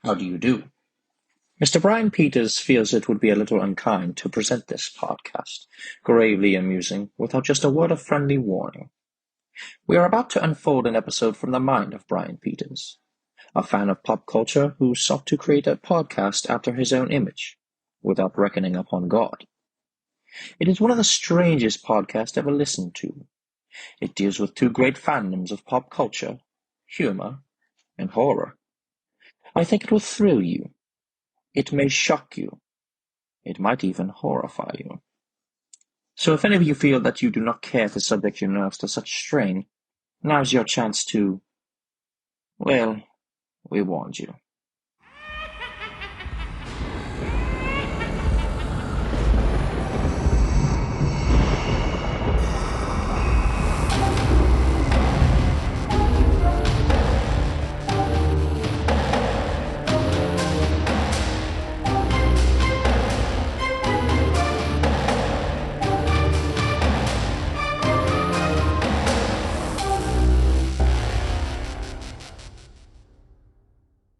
How do you do? Mr. Brian Peters feels it would be a little unkind to present this podcast, gravely amusing, without just a word of friendly warning. We are about to unfold an episode from the mind of Brian Peters, a fan of pop culture who sought to create a podcast after his own image, without reckoning upon God. It is one of the strangest podcasts ever listened to. It deals with two great fandoms of pop culture, humor, and horror. I think it will thrill you. It may shock you. It might even horrify you. So if any of you feel that you do not care to subject your nerves to such strain, now's your chance to, well, we warned you.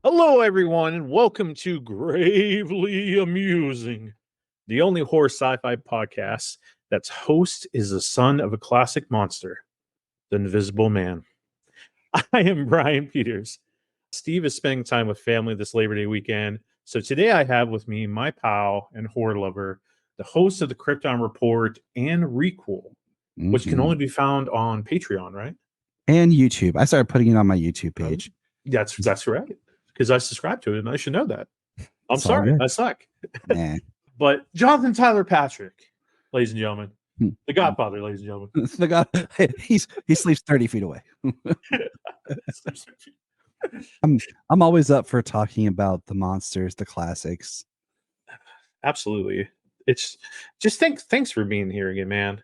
Hello, everyone, and welcome to Gravely Amusing, the only horror sci-fi podcast that's host is the son of a classic monster, the Invisible Man. I am Brian Peters. Steve is spending time with family this Labor Day weekend, so today I have with me my pal and horror lover, the host of the Krypton Report and Requel, which can only be found on Patreon, right? And YouTube. I started putting it on my YouTube page. That's right. Because I subscribe to it, and I should know that. I'm It's all sorry, good. I suck. Nah. But Jonathan Tyler Patrick, ladies and gentlemen, the Godfather, ladies and gentlemen. The guy, he sleeps 30 feet away. I'm always up for talking about the monsters, the classics. Absolutely. It's just thanks for being here again, man.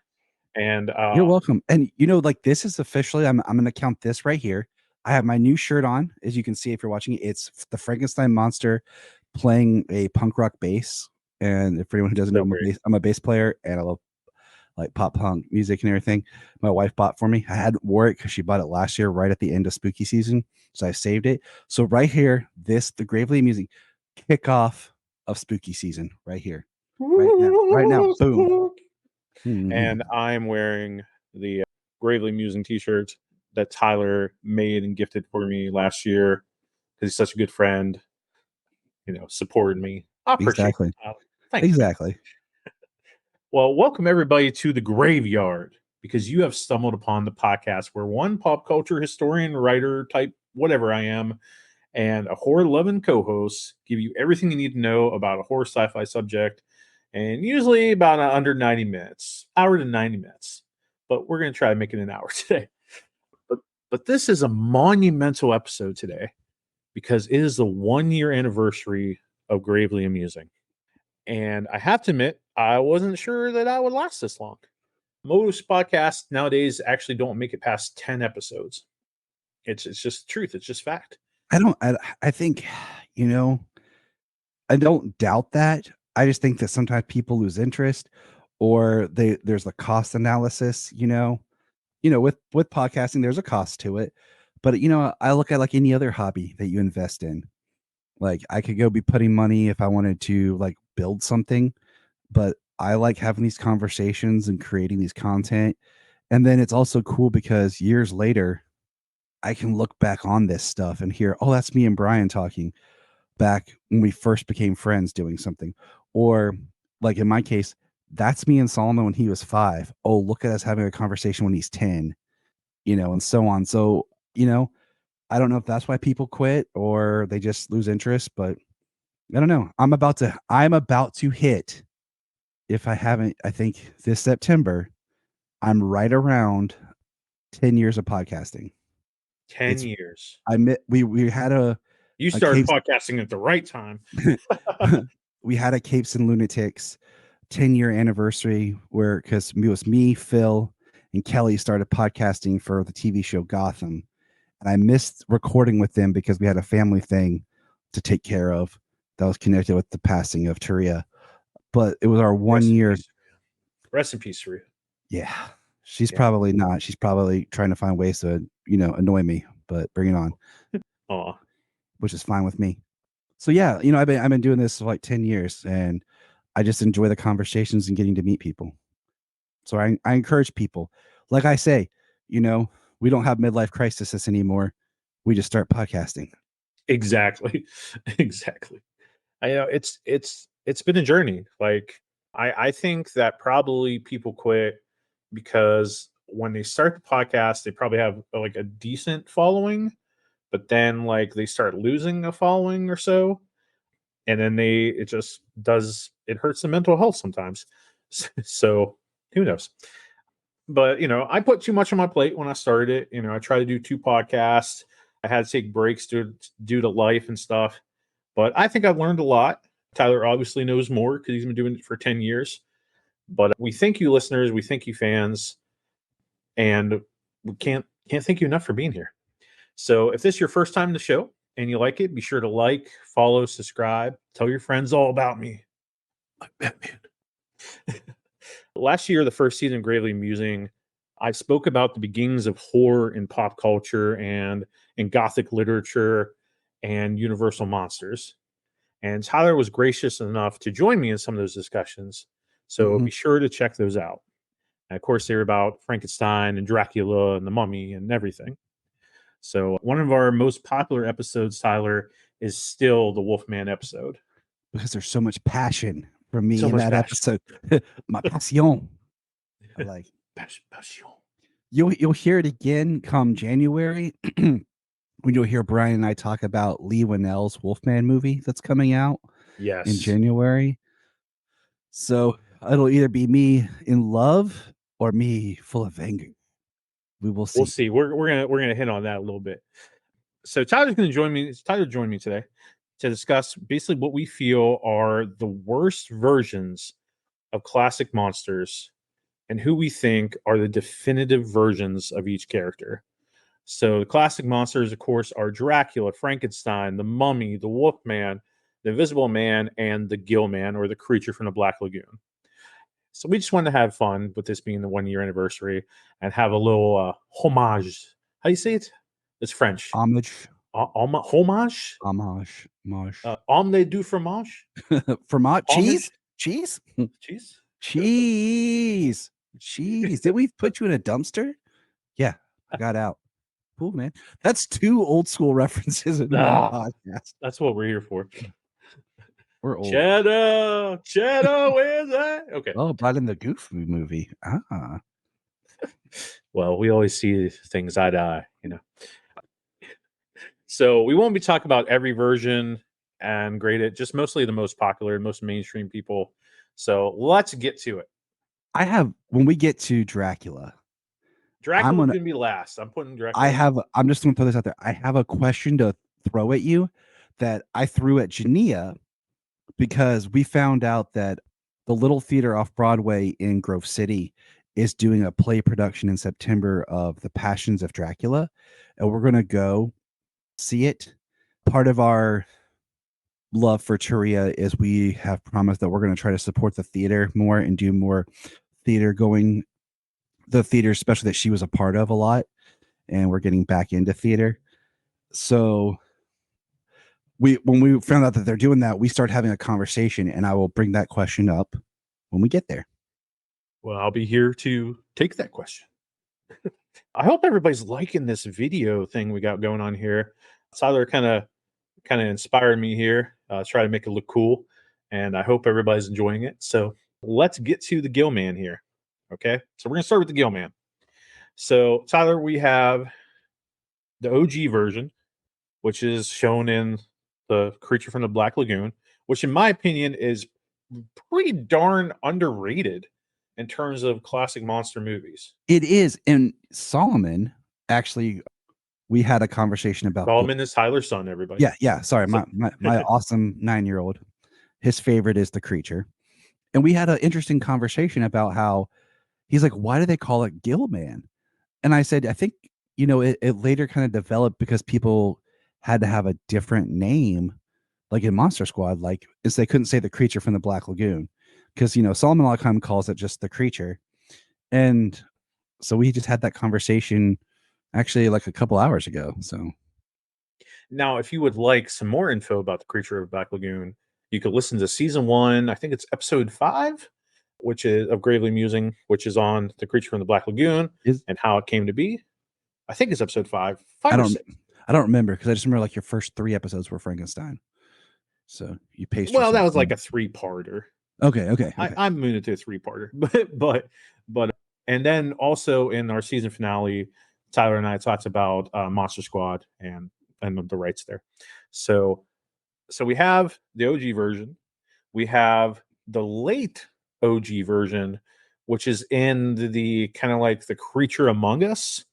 And You're welcome. And like this is officially, I'm gonna count this right here. I have my new shirt on, as you can see if you're watching it. It's the Frankenstein monster playing a punk rock bass. And if anyone who doesn't know, I'm a bass player and I love like pop punk music and everything. My wife bought for me. I hadn't wore it because she bought it last year right at the end of spooky season. So I saved it. So right here, the Gravely Amusing kickoff of spooky season right here. Right now. Boom. And I'm wearing the Gravely Amusing t-shirt that Tyler made and gifted for me last year because he's such a good friend, supported me. I appreciate Exactly. it. Thanks. Exactly. Well, welcome everybody to the Graveyard, because you have stumbled upon the podcast where one pop culture historian, writer type, whatever I am, and a horror-loving co-host give you everything you need to know about a horror sci-fi subject, and usually about under 90 minutes, hour to 90 minutes. But we're going to try to make it an hour today. But this is a monumental episode today because it is the 1-year anniversary of Gravely Amusing. And I have to admit, I wasn't sure that I would last this long. Most podcasts nowadays actually don't make it past 10 episodes. It's just truth. It's just fact. I think, I don't doubt that. I just think that sometimes people lose interest or there's the cost analysis, with podcasting, there's a cost to it. But, I look at like any other hobby that you invest in. Like I could go be putting money if I wanted to like build something, but I like having these conversations and creating these content. And then it's also cool because years later, I can look back on this stuff and hear, oh, that's me and Brian talking back when we first became friends doing something. Or like in my case, that's me and Solomon when he was 5. Oh, look at us having a conversation when he's 10, and so on. So, I don't know if that's why people quit or they just lose interest, but I don't know. I'm about to hit, if I haven't, I think this September, I'm right around 10 years of podcasting. 10 years. We had you started podcasting at the right time. We had a Capes and Lunatics 10-year anniversary because it was me, Phil, and Kelly started podcasting for the TV show Gotham. And I missed recording with them because we had a family thing to take care of that was connected with the passing of Turia. But it was our 1 year. Rest in peace, Turia. Yeah. She's probably not. She's probably trying to find ways to, annoy me, but bring it on. Aw. Which is fine with me. So yeah, you know, I've been doing this for like 10 years, and I just enjoy the conversations and getting to meet people. So I encourage people. Like I say, you know, we don't have midlife crises anymore. We just start podcasting. Exactly. Exactly. I know it's been a journey. Like I think that probably people quit because when they start the podcast, they probably have like a decent following, but then like they start losing a following or so, and then it hurts the mental health sometimes. So who knows? But I put too much on my plate when I started it. I try to do 2 podcasts. I had to take breaks due to life and stuff. But I think I've learned a lot. Tyler obviously knows more because he's been doing it for 10 years. But we thank you, listeners. We thank you, fans. And we can't thank you enough for being here. So if this is your first time in the show and you like it, be sure to like, follow, subscribe, tell your friends all about me. Like Batman. Last year, the first season of Gravely Musing, I spoke about the beginnings of horror in pop culture and in Gothic literature and Universal monsters. And Tyler was gracious enough to join me in some of those discussions. So be sure to check those out. And of course, they were about Frankenstein and Dracula and the Mummy and everything. So one of our most popular episodes, Tyler, is still the Wolfman episode. Because there's so much passion from me So in much that passion. episode. My passion. I like. Passion. You'll hear it again come January when you'll hear Brian and I talk about Lee Winnell's Wolfman movie that's coming out Yes. in January. So it'll either be me in love or me full of anger. We will see. We'll see. We're gonna hit on that a little bit. So Tyler's gonna join me. Tyler joined me today to discuss basically what we feel are the worst versions of classic monsters and who we think are the definitive versions of each character. So the classic monsters, of course, are Dracula, Frankenstein, the Mummy, the Wolfman, the Invisible Man, and the Gill Man, or the creature from the Black Lagoon. So we just wanted to have fun with this being the 1 year anniversary and have a little homage. How do you say it? It's French. Homage. Homage? Homage. Omelette du fromage? Fromage? Homage? Cheese? Cheese? Cheese. Cheese. Did we put you in a dumpster? Yeah, I got out. Cool, man. That's 2 old school references in one podcast. That's what we're here for. We're old. Cheddar, where's that? Okay. Oh, but in the Goof movie. Ah. Well, we always see things eye to eye, So we won't be talking about every version and grade it, just mostly the most popular, most mainstream people. So let's get to it. When we get to Dracula's gonna be last. I'm putting Dracula. I'm just gonna throw this out there. I have a question to throw at you that I threw at Jania because we found out that the Little Theater off Broadway in Grove City is doing a play production in September of The Passions of Dracula, and we're gonna go see it. Part of our love for Turia is we have promised that we're going to try to support the theater more and do more theater going, the theater especially that she was a part of a lot, and we're getting back into theater. So when we found out that they're doing that, we start having a conversation, and I will bring that question up when we get there. Well, I'll be here to take that question. I hope everybody's liking this video thing we got going on here. Tyler kind of inspired me here. Try to make it look cool, and I hope everybody's enjoying it. So let's get to the Gill Man here. Okay, so we're gonna start with the Gill Man. So Tyler, we have the OG version, which is shown in the Creature from the Black Lagoon, which in my opinion is pretty darn underrated in terms of classic monster movies. It is. And Solomon, actually, we had a conversation about Solomon is Tyler's son, everybody. Yeah. Sorry, my awesome 9-year-old. His favorite is the creature. And we had an interesting conversation about how he's like, why do they call it Gill Man? And I said, I think, it later kind of developed because people had to have a different name, like in Monster Squad, like is they couldn't say the creature from the Black Lagoon. Because Solomon a lot of time calls it just the creature. And so we just had that conversation actually like a couple hours ago. So Now, if you would like some more info about the creature of Black Lagoon, you could listen to season 1. I think it's episode 5, which is of Gravely Musing, which is on the creature from the Black Lagoon Is and how it came to be. I think it's episode 5, I 5 or don't 6. I don't remember because I just remember like your first 3 episodes were Frankenstein. So you paced Well, that yourself. was like a 3-parter. Okay. I'm moving it to a 3-parter, but and then also in our season finale, Tyler and I talked about Monster Squad and the rights there. So we have the OG version, we have the late OG version, which is in the kind of like the Creature Among Us,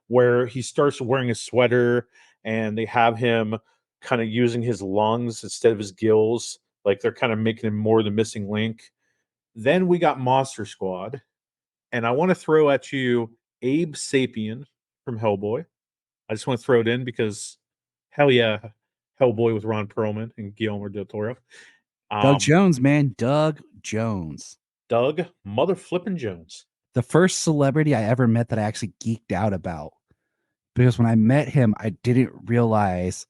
where he starts wearing a sweater and they have him kind of using his lungs instead of his gills, like they're kind of making him more the missing link. Then we got Monster Squad, and I want to throw at you Abe Sapien from Hellboy. I just want to throw it in because hell yeah, Hellboy with Ron Perlman and Guillermo del Toro. Doug Jones, man, Doug Jones. Doug Mother Flippin' Jones. The first celebrity I ever met that I actually geeked out about. Because when I met him, I didn't realize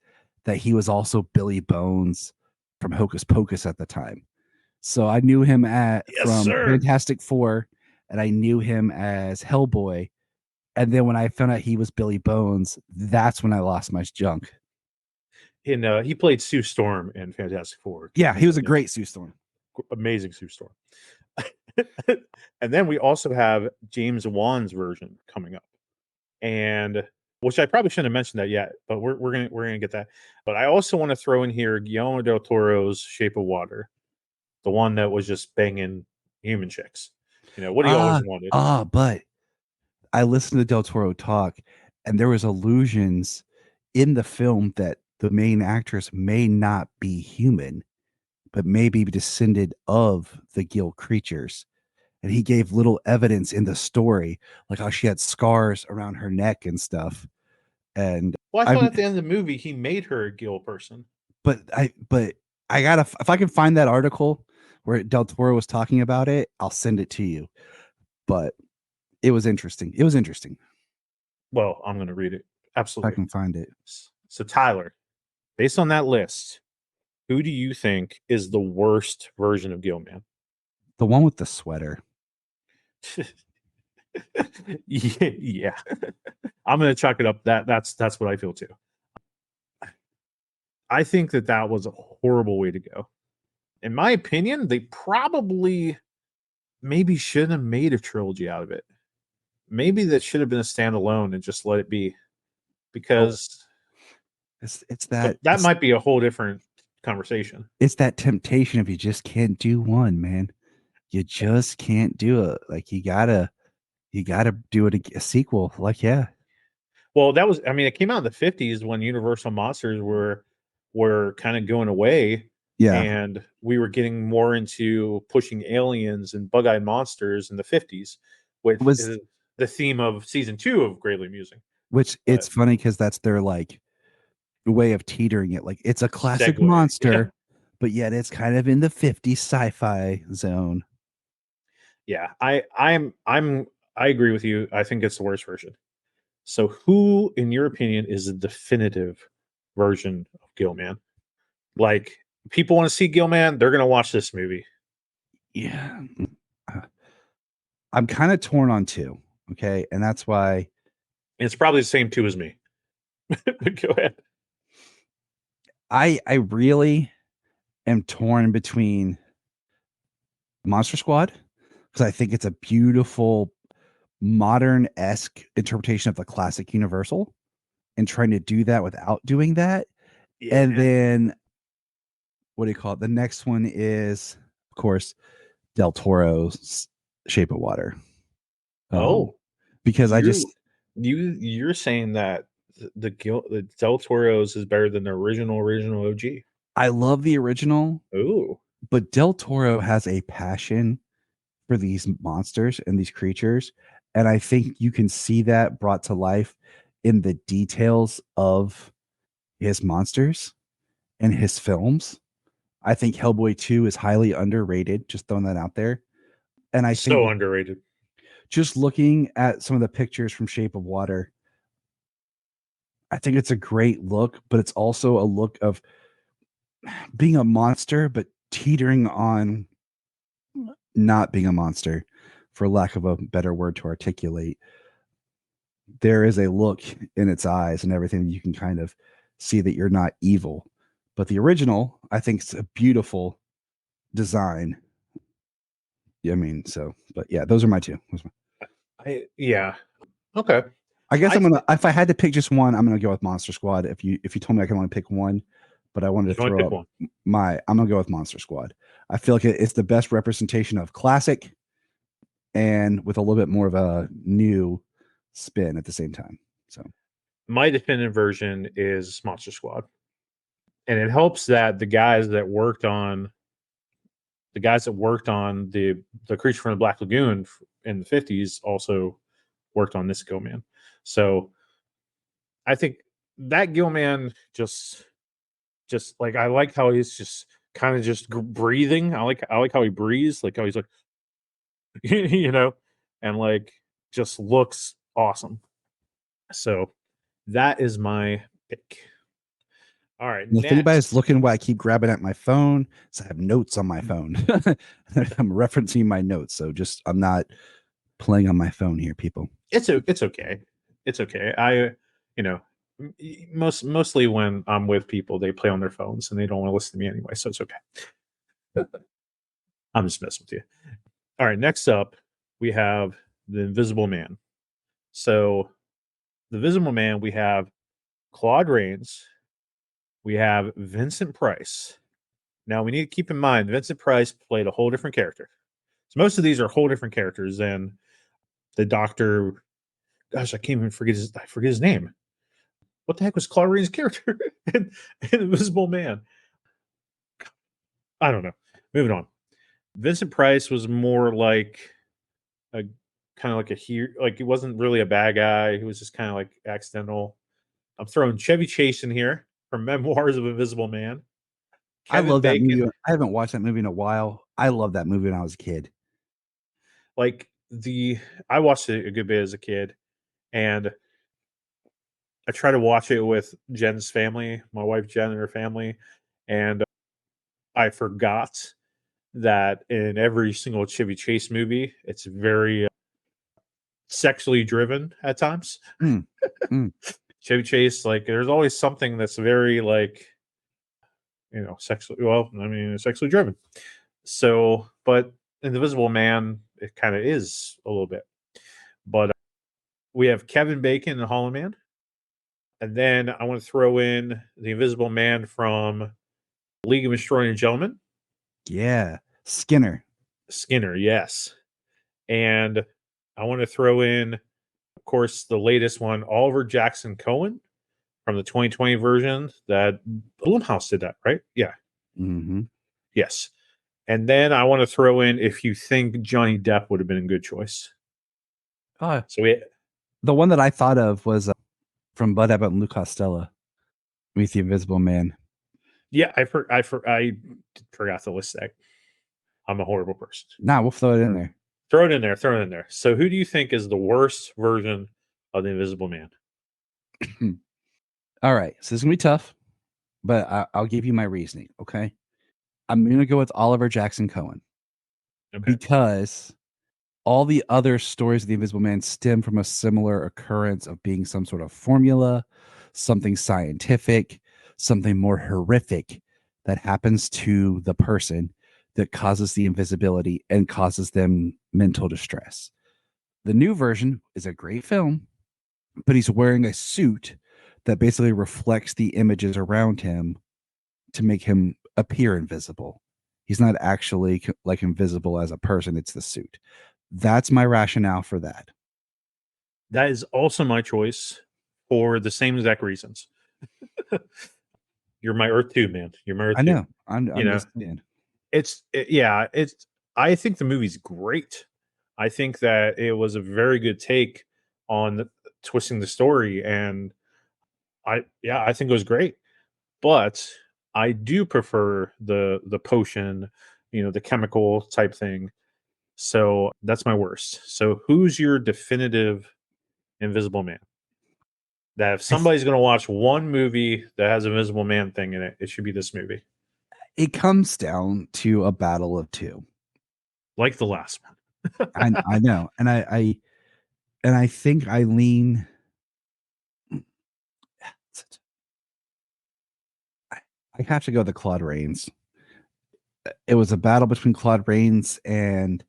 that he was also Billy Bones from Hocus Pocus at the time. So I knew him from Fantastic Four, and I knew him as Hellboy. And then when I found out he was Billy Bones, that's when I lost my junk. He played Sue Storm in Fantastic Four. Yeah, he was a great Sue Storm. Amazing Sue Storm. And then we also have James Wan's version coming up. And which I probably shouldn't have mentioned that yet, but we're gonna get that. But I also want to throw in here Guillermo del Toro's Shape of Water, the one that was just banging human chicks. You know what he always wanted. But I listened to Del Toro talk, and there was allusions in the film that the main actress may not be human, but may be descended of the gill creatures. And he gave little evidence in the story, like how she had scars around her neck and stuff. And I thought at the end of the movie he made her a gill person. But I gotta, if I can find that article where Del Toro was talking about it, I'll send it to you. But it was interesting. Well, I'm gonna read it. Absolutely. If I can find it. So Tyler, based on that list, who do you think is the worst version of Gilman? The one with the sweater. Yeah. I'm gonna chalk it up. That's what I feel too. I think that was a horrible way to go. In my opinion, they probably maybe shouldn't have made a trilogy out of it. Maybe that should have been a standalone and just let it be, because it's that might be a whole different conversation. It's that temptation if you just can't do one, man. You just can't do it. Like you gotta do it a sequel. Like, yeah. Well, it came out in the 50s when Universal Monsters were kind of going away. Yeah. And we were getting more into pushing aliens and bug-eyed monsters in the 50s, which is the theme of season 2 of Gravely Musing. It's funny because that's their like way of teetering it. Like it's a classic monster, but yet it's kind of in the 50s sci-fi zone. Yeah, I agree with you. I think it's the worst version. So who, in your opinion, is the definitive version of Gilman? Like, people want to see Gilman, they're going to watch this movie. Yeah. I'm kind of torn on 2. Okay. And that's why. It's probably the same 2 as me. Go ahead. I really am torn between Monster Squad, because I think it's a beautiful modern-esque interpretation of the classic Universal, and trying to do that without doing that. Yeah. And then what do you call it? The next one is, of course, Del Toro's Shape of Water. Because you're saying that the Del Toro's is better than the original OG. I love the original. Oh, but Del Toro has a passion for these monsters and these creatures, and I think you can see that brought to life in the details of his monsters and his films. I think Hellboy 2 is highly underrated, just throwing that out there. And I think so underrated. Just looking at some of the pictures from Shape of Water, I think it's a great look, but it's also a look of being a monster, but teetering on not being a monster, for lack of a better word to articulate. There is a look in its eyes and everything. You can kind of see that you're not evil. But the original, I think, is a beautiful design. I mean, but yeah, those are my two. Okay. I guess I'm gonna. If I had to pick just one, I'm gonna go with Monster Squad. If you told me I can only pick one, but I wanted to throw up I'm gonna go with Monster Squad. I feel like it's the best representation of classic, and with a little bit more of a new spin at the same time. So my definitive version is Monster Squad, and it helps that the guys that worked on the Creature from the Black Lagoon in the 50s also worked on this Gilman. So I think that Gilman just like, I like how he's just kind of just breathing. I like how he breathes, like how he's like, and like just looks awesome. So that is my pick. All right. if anybody's looking why I keep grabbing at my phone, so I have notes on my phone. I'm referencing my notes, so just I'm not playing on my phone here, people. It's okay. It's okay. Mostly when I'm with people, they play on their phones and they don't want to listen to me anyway, so it's okay. I'm just messing with you. All right, next up, we have the Invisible Man. So, the Invisible Man, we have Claude Rains, we have Vincent Price. Now, we need to keep in mind, Vincent Price played a whole different character. So, most of these are whole different characters than the Doctor. Gosh, I can't even forget his name. What the heck was Claude Rains' character in Invisible Man? I don't know. Moving on. Vincent Price was more like a kind of like a hero. Like, he wasn't really a bad guy. He was just kind of like accidental. I'm throwing Chevy Chase in here from Memoirs of Invisible Man. I love that movie. I haven't watched that movie in a while. I love that movie when I was a kid. Like I watched it a good bit as a kid, and I try to watch it with Jen's family, my wife Jen and her family, and I forgot that in every single Chevy Chase movie, it's very sexually driven at times. Chevy Chase, like, there's always something that's very like, sexually, sexually driven. So, but in The Invisible Man, it kind of is a little bit. But we have Kevin Bacon and Hollow Man. And then I want to throw in the Invisible Man from League of Extraordinary Gentlemen. Yeah. Skinner, yes. And I want to throw in, of course, the latest one, Oliver Jackson Cohen from the 2020 version that Blumhouse did that, right? Yeah. Mm-hmm. Yes. And then I want to throw in if you think Johnny Depp would have been a good choice. The one that I thought of was from Bud Abbott and Lou Costello, Meet the Invisible Man. Yeah, I forgot to list that. I'm a horrible person. Nah, we'll throw it in there. Throw it in there. So who do you think is the worst version of the Invisible Man? All right. So this is going to be tough, but I'll give you my reasoning, okay? I'm going to go with Oliver Jackson Cohen. Okay. Because all the other stories of the Invisible Man stem from a similar occurrence of being some sort of formula, something scientific, something more horrific that happens to the person that causes the invisibility and causes them mental distress. The new version is a great film, but he's wearing a suit that basically reflects the images around him to make him appear invisible. He's not actually like invisible as a person. It's the suit. That's my rationale for that. That is also my choice for the same exact reasons. You're my Earth 2, man. You're my Earth 2. I know. I'm just saying. I think the movie's great. I think that it was a very good take on twisting the story, and I think it was great. But I do prefer the potion, the chemical type thing. So that's my worst. So who's your definitive Invisible Man? That if somebody's going to watch one movie that has Invisible Man thing in it, it should be this movie. It comes down to a battle of two. Like the last one. I know, and I think I lean. I have to go the Claude Rains. It was a battle between Claude Rains and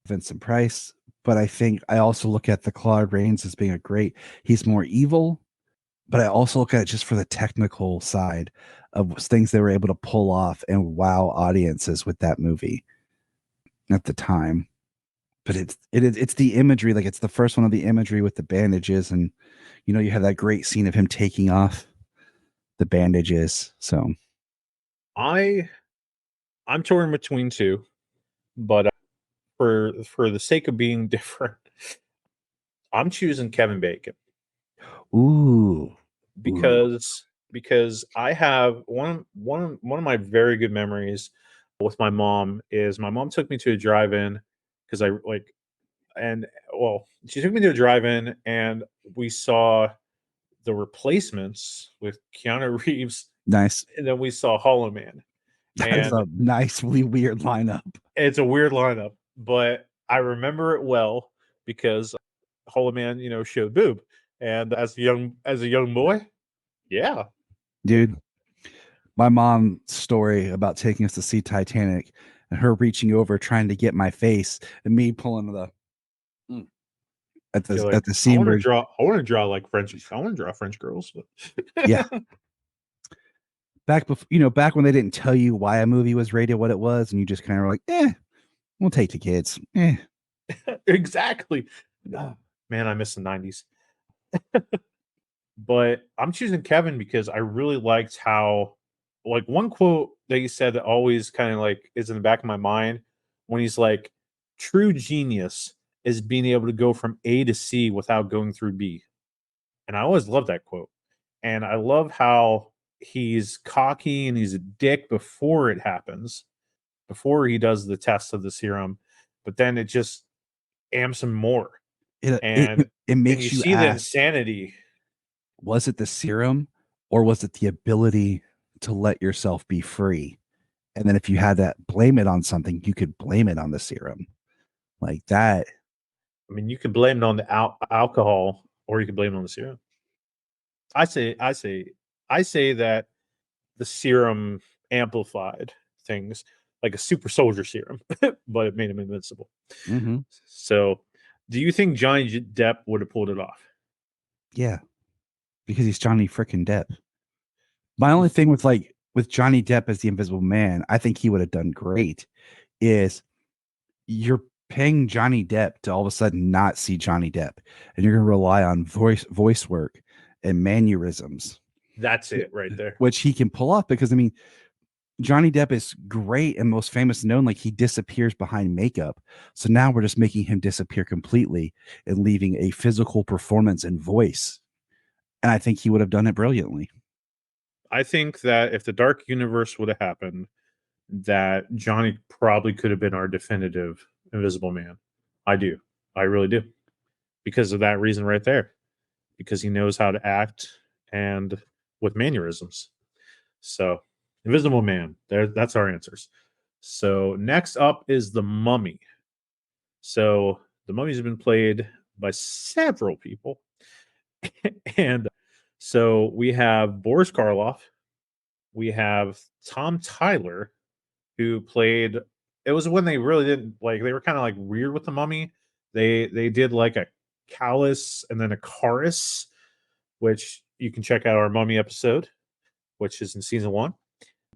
Vincent Price, but I think I also look at the Claude Rains as being a great. He's more evil, but I also look at it just for the technical side of things they were able to pull off and wow audiences with that movie at the time. But it's the imagery, like it's the first one of the imagery with the bandages, and you have that great scene of him taking off the bandages. So I'm torn between two, but for the sake of being different, I'm choosing Kevin Bacon. ooh. Because I have one of my very good memories with my mom is my mom took me to a drive-in because she took me to a drive-in and we saw The Replacements with Keanu Reeves, Nice. and then we saw Hollow Man. That is a nicely weird lineup. It's a weird lineup, but I remember it well because Hollow Man, showed boob, and as a young boy, yeah, Dude, my mom's story about taking us to see Titanic and her reaching over trying to get my face and me pulling the at the like, at the scene where I want to draw like French. I want to draw French girls. But yeah. Back before back when they didn't tell you why a movie was rated what it was, and you just kind of were like, we'll take the kids. Exactly. Oh, man, I miss the 90s. But I'm choosing Kevin because I really liked how, like, one quote that he said that always kind of like is in the back of my mind when he's like, true genius is being able to go from A to C without going through B. And I always love that quote. And I love how he's cocky and he's a dick before it happens, before he does the test of the serum, but then it just amps him more. It And makes you you see the ask, insanity. was it the serum or was it the ability to let yourself be free? And then if you had that, blame it on something, you could blame it on the serum. Like that. I mean, you could blame it on the alcohol, or you could blame it on the serum. I say that the serum amplified things like a super soldier serum, but it made him invincible. Mm-hmm. So, do you think Johnny Depp would have pulled it off? Yeah, because he's Johnny freaking Depp. My only thing with Johnny Depp as the Invisible Man, I think he would have done great. Is you're paying Johnny Depp to all of a sudden not see Johnny Depp, and you're going to rely on voice work and mannerisms. That's it right there. Which he can pull off because, I mean, Johnny Depp is great and most famous known, like he disappears behind makeup. So now we're just making him disappear completely and leaving a physical performance and voice. And I think he would have done it brilliantly. I think that if the Dark Universe would have happened, that Johnny probably could have been our definitive Invisible Man. I do. I really do. Because of that reason right there. Because he knows how to act and with mannerisms. So, Invisible Man. That's our answers. So, next up is The Mummy. So, The Mummy's been played by several people. And so we have Boris Karloff. We have Tom Tyler, who played. It was when they really didn't like. They were kind of like weird with the Mummy. They did like a Callus and then a Chorus, which you can check out our Mummy episode, which is in season 1.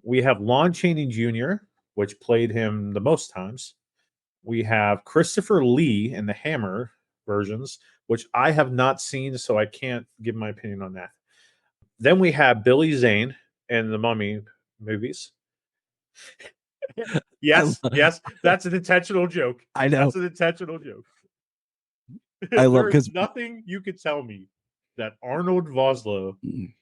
We have Lon Chaney Jr., which played him the most times. We have Christopher Lee in the Hammer versions, which I have not seen, so I can't give my opinion on that. Then we have Billy Zane in the Mummy movies. Yes, that's an intentional joke. I know. That's an intentional joke. I love There's nothing you could tell me that Arnold Vosloo Mm.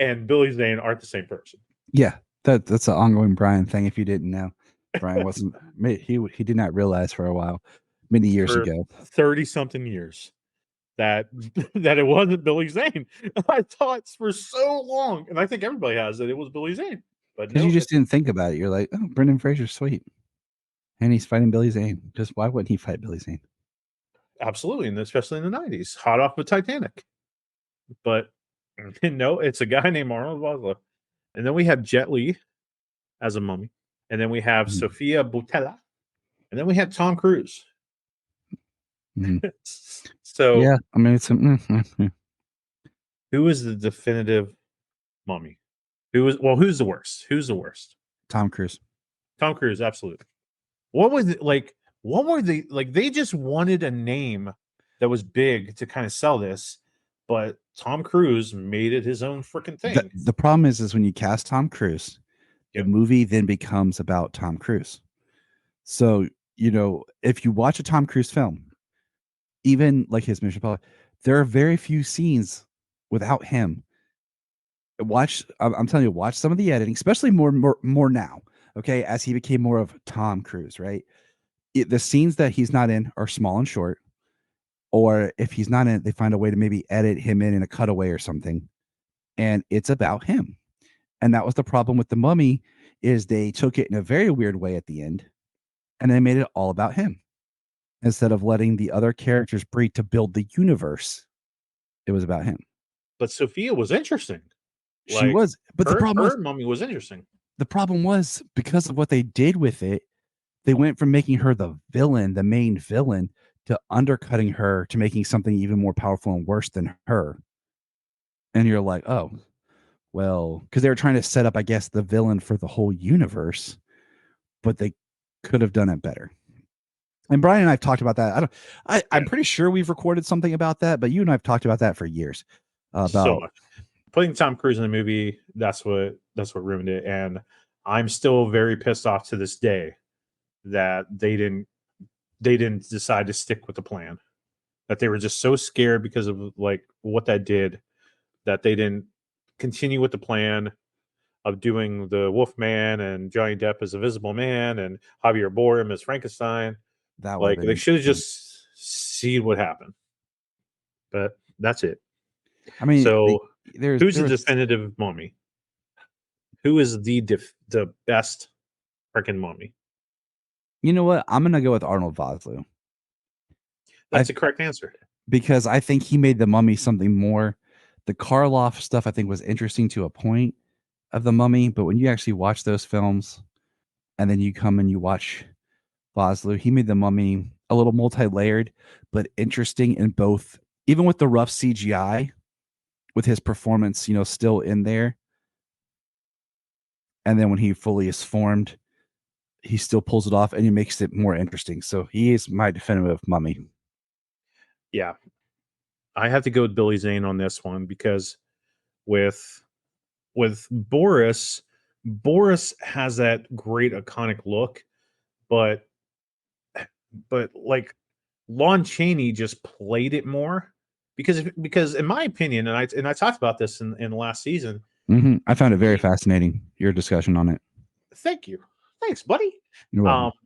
and Billy Zane aren't the same person. Yeah, that's an ongoing Brian thing. If you didn't know, Brian wasn't. He did not realize for a while, many years ago, 30-something years. that that it wasn't Billy Zane. I thought for so long, and I think everybody has, that it was Billy Zane. But Because no, you just didn't think about it. You're like, oh, Brendan Fraser's sweet. And he's fighting Billy Zane. Just why wouldn't he fight Billy Zane? absolutely, and especially in the 90s, hot off of Titanic. But no, it's a guy named Arnold Vosloo. And then we have Jet Li as a mummy. And then we have Sofia Boutella. And then we have Tom Cruise. So yeah, I mean, it's who is the definitive mummy? Who's the worst? Who's the worst? Tom Cruise. Tom Cruise, absolutely. What was it like? What were they like? They just wanted a name that was big to kind of sell this, but Tom Cruise made it his own freaking thing. The problem is when you cast Tom Cruise, the movie then becomes about Tom Cruise. So, if you watch a Tom Cruise film, even like his Mission Impossible, there are very few scenes without him. I'm telling you, watch some of the editing, especially more now. Okay, as he became more of Tom Cruise, right? The scenes that he's not in are small and short, or if he's not in it, they find a way to maybe edit him in a cutaway or something, and it's about him. And that was the problem with the Mummy, is they took it in a very weird way at the end, and they made it all about him instead of letting the other characters breathe to build the universe. It was about him. But Sophia was interesting. She was, but the problem was, Mummy was interesting. The problem was, because of what they did with it, they went from making her the villain, the main villain, to undercutting her to making something even more powerful and worse than her. And you're like, oh, well, because they were trying to set up, I guess, the villain for the whole universe, but they could have done it better. And Brian and I have talked about that. I'm pretty sure we've recorded something about that, but you and I have talked about that for years. So much. Putting Tom Cruise in the movie, that's what ruined it. And I'm still very pissed off to this day that they didn't decide to stick with the plan. That they were just so scared because of like what that did, that they didn't continue with the plan of doing the Wolfman and Johnny Depp as a Visible Man and Javier Bardem as Frankenstein. That like they should have just seen what happened. But that's it. I mean, so who's the definitive mummy? Who is the best freaking mummy? You know what? I'm gonna go with Arnold Vosloo. That's the correct answer. Because I think he made the Mummy something more. The Karloff stuff I think was interesting to a point of the Mummy, but when you actually watch those films and then you come and you watch Vosloo, he made the Mummy a little multi-layered, but interesting in both, even with the rough CGI, with his performance, still in there. And then when he fully is formed, he still pulls it off and he makes it more interesting. So he is my definitive Mummy. Yeah. I have to go with Billy Zane on this one because with Boris has that great iconic look, but like Lon Chaney just played it more because in my opinion, and I talked about this in the last season. Mm-hmm. I found it very fascinating, your discussion on it. Thank you. Thanks, buddy. You're welcome.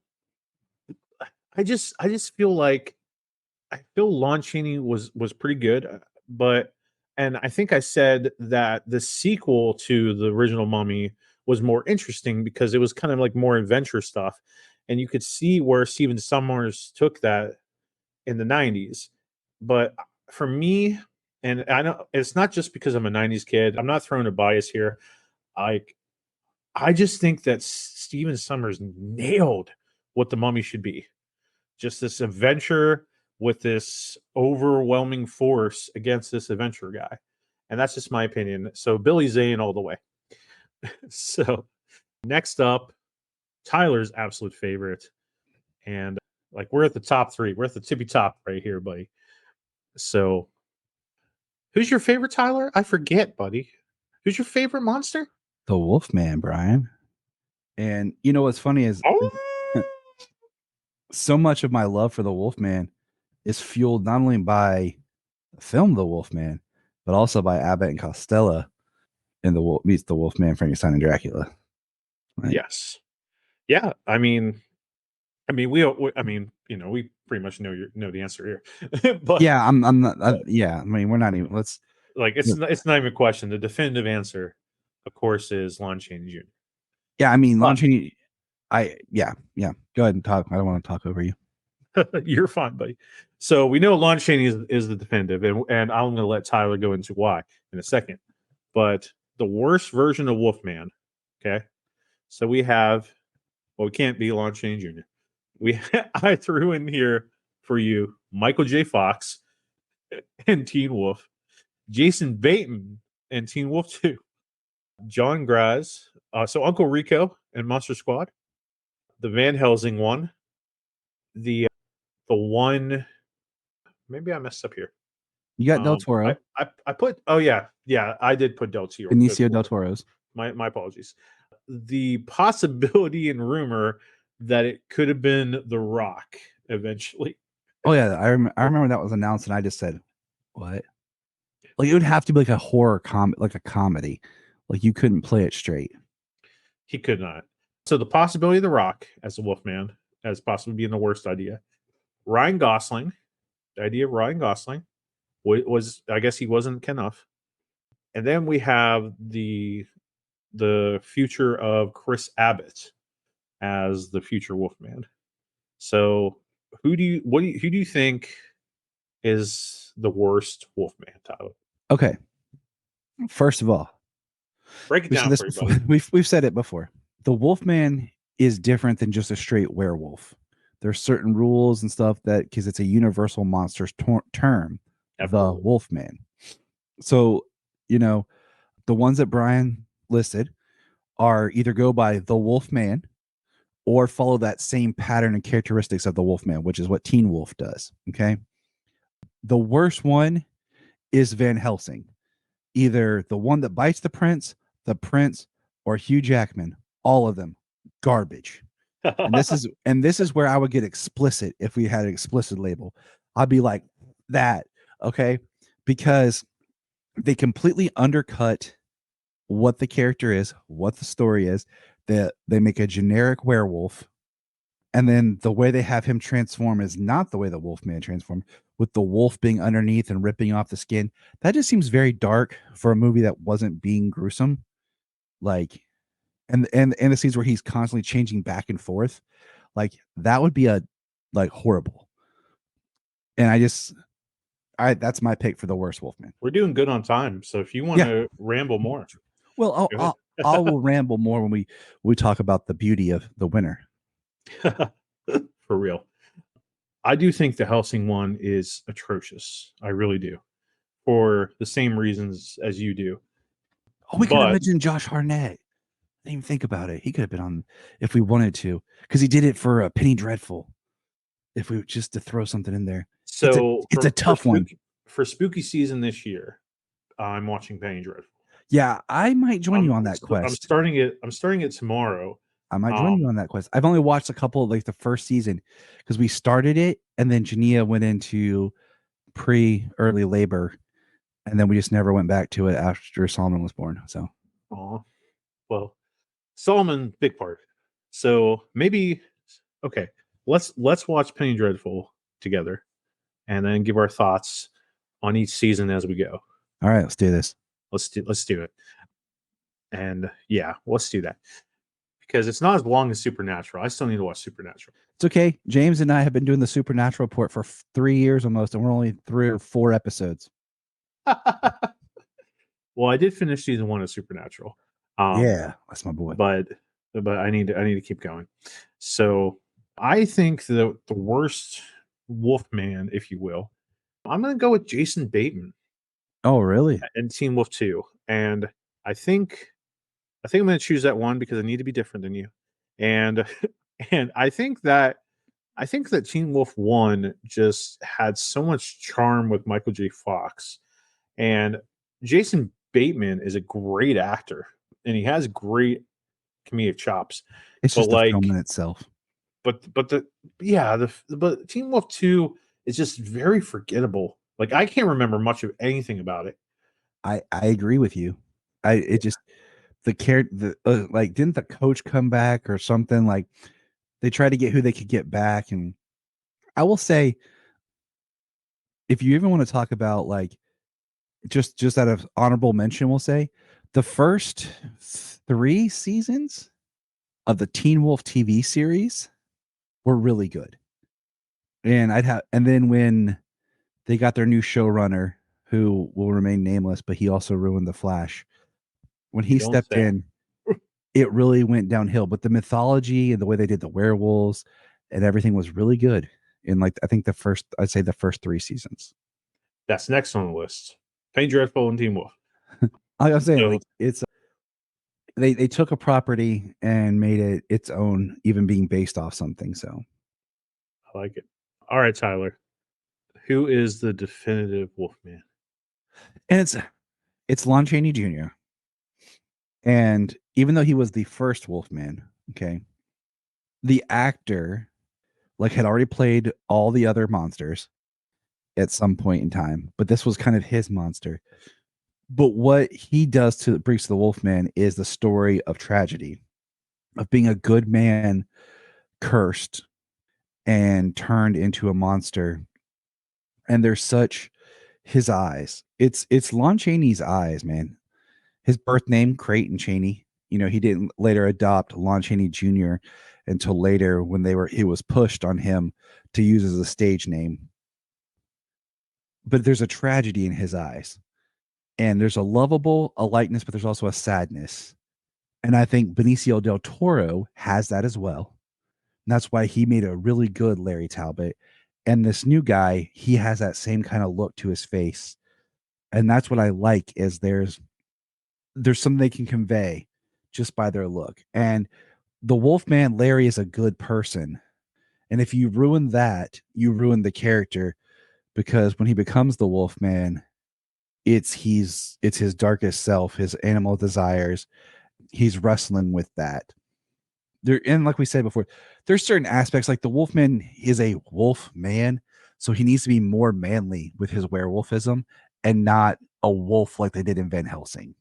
I just feel like Lon Chaney was pretty good, and I think I said that the sequel to the original Mummy was more interesting because it was kind of like more adventure stuff, and you could see where Stephen Sommers took that in the 90s. But for me, and I know it's not just because I'm a 90s kid, I'm not throwing a bias here. I just think that Stephen Sommers nailed what the Mummy should be. Just this adventure with this overwhelming force against this adventure guy. And that's just my opinion. So Billy Zane all the way. So next up, Tyler's absolute favorite. And like we're at the top 3. We're at the tippy top right here, buddy. So who's your favorite, Tyler? I forget, buddy. Who's your favorite monster? The Wolfman, Brian. And you know what's funny is so much of my love for the Wolfman is fueled not only by the film The Wolfman, but also by Abbott and Costello in meets the Wolfman, Frankenstein, and Dracula. Right? Yes. Yeah. I mean, we pretty much know the answer here. But Yeah, I'm not. Yeah, I mean, we're not even. Let's. like it's not even a question. The definitive answer, of course, is Lon Chaney Jr. Yeah, I mean, But- launching. Yeah. Go ahead and talk. I don't want to talk over you. You're fine, buddy. So we know Lon Chaney is the definitive, and I'm going to let Tyler go into why in a second. But the worst version of Wolfman, okay? So we have, well, we can't be Lon Chaney Jr. I threw in here for you Michael J. Fox and Teen Wolf, Jason Bateman and Teen Wolf 2, John Graz, so Uncle Rico and Monster Squad, the Van Helsing one, the one. Maybe I messed up here. You got Del Toro, I put. Oh yeah, I did put Del Toro. Benicio del Toro's. My apologies. The possibility and rumor that it could have been The Rock eventually. Oh yeah, I remember that was announced, and I just said, "What?" Like it would have to be like a horror like a comedy. Like you couldn't play it straight. He could not. So the possibility of The Rock as the Wolfman as possibly being the worst idea. Ryan Gosling, the idea of Ryan Gosling was I guess he wasn't enough. And then we have the future of Chris Abbott as the future Wolfman. So who do you think is the worst Wolfman, Tyler? Okay. First of all, Break it down for you, buddy. We've said it before. The Wolfman is different than just a straight werewolf. There's certain rules and stuff that because it's a universal monsters term, Absolutely. the Wolfman. So, the ones that Brian listed are either go by the Wolfman or follow that same pattern and characteristics of the Wolfman, which is what Teen Wolf does. Okay. The worst one is Van Helsing, either the one that bites the prince, or Hugh Jackman. All of them garbage. And this is where I would get explicit if we had an explicit label. I'd be like that, okay? Because they completely undercut what the character is, what the story is. That they make a generic werewolf, and then the way they have him transform is not the way the Wolfman transformed, with the wolf being underneath and ripping off the skin. That just seems very dark for a movie that wasn't being gruesome. Like, and the scenes where he's constantly changing back and forth, like that would be horrible. And that's my pick for the worst Wolfman. We're doing good on time, so if you want to ramble more, well, I will ramble more when we talk about the beauty of the winner. For real. I do think the Helsing one is atrocious. I really do, for the same reasons as you do. Oh, we could have mentioned Josh Hartnett. I didn't even think about it. He could have been on if we wanted to, because he did it for Penny Dreadful. If we just to throw something in there, so it's a tough one for spooky season this year. I'm watching Penny Dreadful. Yeah, I might join you on that quest. I'm starting it tomorrow. I might join you on that quest. I've only watched a couple, like the first season, because we started it and then Jania went into early labor, and then we just never went back to it after Solomon was born. So, well, Solomon, big part. So maybe okay. Let's watch Penny Dreadful together, and then give our thoughts on each season as we go. All right, let's do this. Let's do it. And yeah, let's do that. Because it's not as long as Supernatural. I still need to watch Supernatural. It's okay. James and I have been doing the Supernatural report for 3 years almost, and we're only 3 or 4 episodes. Well, I did finish season 1 of Supernatural. Yeah, that's my boy. But I need to keep going. So I think the worst Wolfman, if you will, I'm going to go with Jason Bateman. Oh, really? And Teen Wolf 2. And I think I'm going to choose that one because I need to be different than you. And I think that Teen Wolf 1 just had so much charm with Michael J. Fox. And Jason Bateman is a great actor, and he has great comedic chops. It's just the film in itself. But Teen Wolf 2 is just very forgettable. Like, I can't remember much of anything about it. I agree with you. Didn't the coach come back or something? Like, they tried to get who they could get back, and I will say, if you even want to talk about like just out of honorable mention, we'll say the first 3 seasons of the Teen Wolf TV series were really good. And then when they got their new showrunner, who will remain nameless, but he also ruined the Flash. When he You don't stepped say. in, it really went downhill. But the mythology and the way they did the werewolves and everything was really good. In like I think I'd say the first 3 seasons. That's next on the list. Penny Dreadful and Teen Wolf. Like I'm saying, So- like it's they took a property and made it its own, even being based off something. So I like it. All right, Tyler. Who is the definitive Wolfman? and it's Lon Chaney Jr. And even though he was the first Wolfman, okay, the actor like had already played all the other monsters at some point in time, but this was kind of his monster. But what he does to brings to the Wolfman is the story of tragedy, of being a good man cursed and turned into a monster. And there's such his eyes. It's Lon Chaney's eyes, man. His birth name, Creighton Chaney. You know, he didn't later adopt Lon Chaney Jr. until later when it was pushed on him to use as a stage name. But there's a tragedy in his eyes. And there's a lightness, but there's also a sadness. And I think Benicio del Toro has that as well. And that's why he made a really good Larry Talbot. And this new guy, he has that same kind of look to his face. And that's what I like is there's something they can convey just by their look. And the Wolfman Larry is a good person. And if you ruin that, you ruin the character, because when he becomes the Wolfman, it's his darkest self, his animal desires. He's wrestling with that. And like we said before, there's certain aspects like the Wolfman is a wolf man, so he needs to be more manly with his werewolfism and not a wolf like they did in Van Helsing.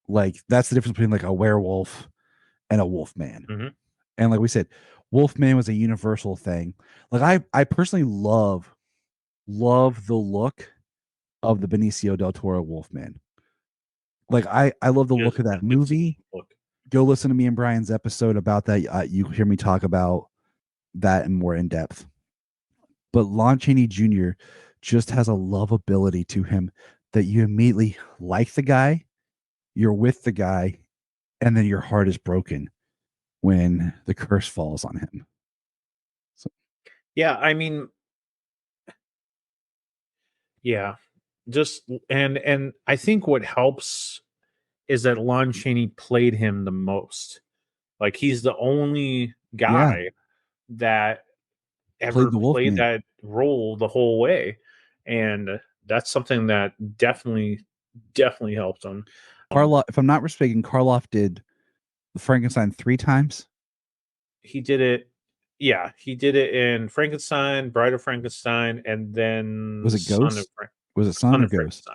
Like that's the difference between like a werewolf and a wolfman. Mm-hmm. And like we said, Wolfman was a universal thing. Like I personally love the look of the Benicio del Toro Wolfman. Like I love the look of that movie. Go listen to me and Brian's episode about that. You hear me talk about that and more in depth. But Lon Chaney Jr. just has a lovability to him that you immediately like the guy, you're with the guy, and then your heart is broken when the curse falls on him. So, yeah, I mean, yeah, just and I think what helps is that Lon Chaney played him the most. Like he's the only guy that ever played that role the whole way, and that's something that definitely helped him. Karloff, if I'm not mistaken, Karloff did Frankenstein 3 times. He did it. Yeah, he did it in Frankenstein, Bride of Frankenstein, and then Was it Ghost? Was it Son or Ghost?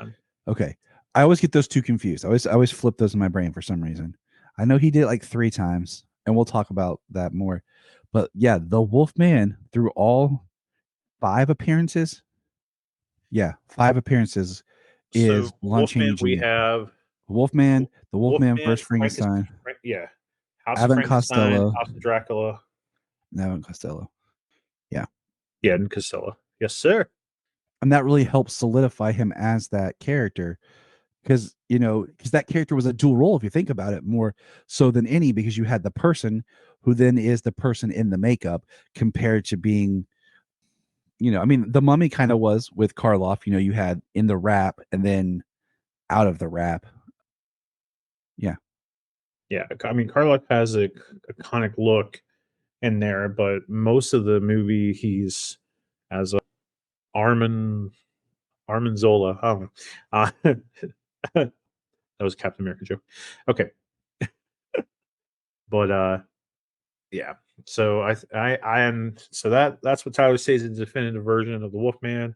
Okay, I always get those two confused. I always flip those in my brain for some reason. I know he did it like 3 times, and we'll talk about that more. But yeah, the Wolfman through all 5 appearances. Yeah, 5 appearances is Lon Chaney Jr. We have Wolfman, the Wolfman versus Frankenstein. Yeah, Abbott and Costello, House of Dracula, Abbott and Costello. Yeah, and Costello. Yes, sir. And that really helps solidify him as that character, because that character was a dual role if you think about it, more so than any, because you had the person who then is the person in the makeup compared to being, I mean, the Mummy kind of was with Karloff. You had in the wrap and then out of the wrap. Yeah. I mean, Karloff has a iconic look in there, but most of the movie he's as a Armin Zola. Oh, that was a Captain America joke. Okay, but yeah. So I am so that's what Tyler says is the definitive version of the Wolfman.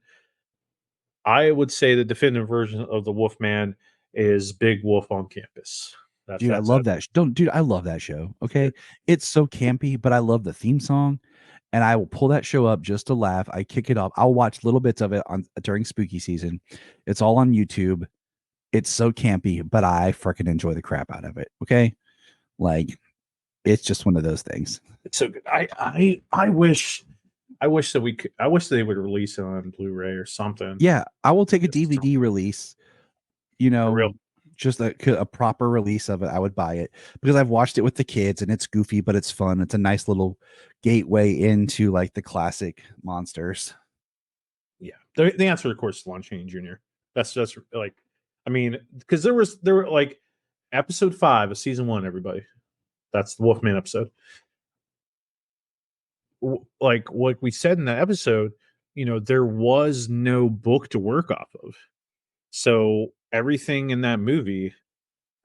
I would say the definitive version of the Wolfman is Big Wolf on Campus. I love that. Dude, I love that show. Okay, it's so campy, but I love the theme song, and I will pull that show up just to laugh. I kick it up. I'll watch little bits of it on during spooky season. It's all on YouTube. It's so campy, but I freaking enjoy the crap out of it. Okay, like it's just one of those things. It's so good. I wish that we could. I wish they would release it on Blu-ray or something. Yeah, I will take a DVD release. You For real. know, just a proper release of it. I would buy it because I've watched it with the kids and it's goofy, but it's fun. It's a nice little gateway into like the classic monsters. Yeah, the answer, of course, is Lon Chaney Jr. That's just like, I mean, because there were like episode 5 of season 1. Everybody, that's the Wolfman episode. Like what we said in that episode, there was no book to work off of, so everything in that movie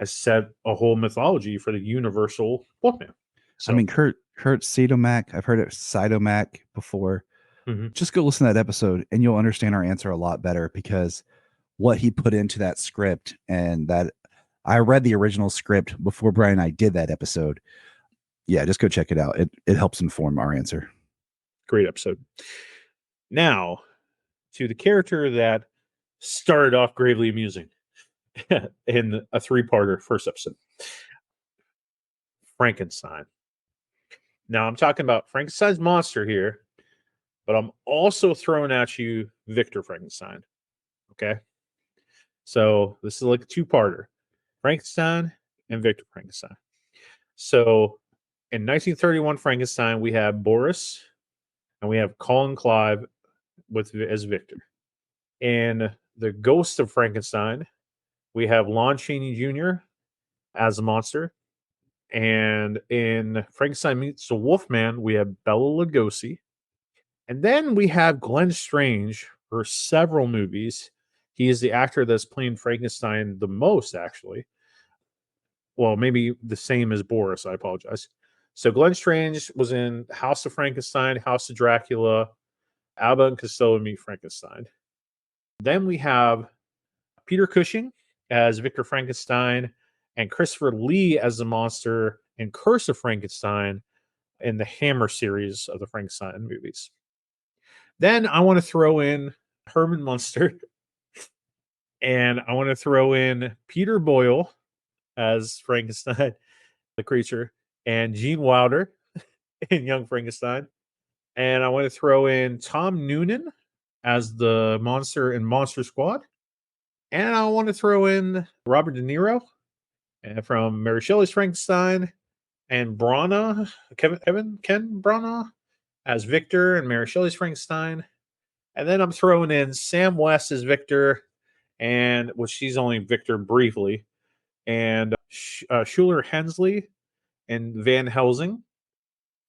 has set a whole mythology for the universal Wolfman. So, I mean, Kurt Sidomak, I've heard it Sidomak before. Just go listen to that episode and you'll understand our answer a lot better, because what he put into that script, and that I read the original script before Brian and I did that episode. Yeah, just go check it out. It helps inform our answer. Great episode. Now, to the character that started off gravely amusing in a 3-parter first episode, Frankenstein. Now, I'm talking about Frankenstein's monster here, but I'm also throwing at you Victor Frankenstein. Okay? So, this is like a 2-parter. Frankenstein and Victor Frankenstein. So, in 1931 Frankenstein, we have Boris and we have Colin Clive as Victor. In The Ghost of Frankenstein, we have Lon Chaney Jr. as a monster. And in Frankenstein Meets the Wolfman, we have Bela Lugosi. And then we have Glenn Strange for several movies. He is the actor that's playing Frankenstein the most, actually. Well, maybe the same as Boris. I apologize. So Glenn Strange was in House of Frankenstein, House of Dracula, Abbott and Costello Meet Frankenstein. Then we have Peter Cushing as Victor Frankenstein and Christopher Lee as the monster in Curse of Frankenstein in the Hammer series of the Frankenstein movies. Then I want to throw in Herman Munster, and I want to throw in Peter Boyle as Frankenstein, the creature, and Gene Wilder in Young Frankenstein. And I want to throw in Tom Noonan as the monster in Monster Squad. And I want to throw in Robert De Niro from Mary Shelley's Frankenstein, and Ken Branagh as Victor and Mary Shelley's Frankenstein. And then I'm throwing in Sam West as Victor, and she's only Victor briefly, and Schuler Hensley and Van Helsing.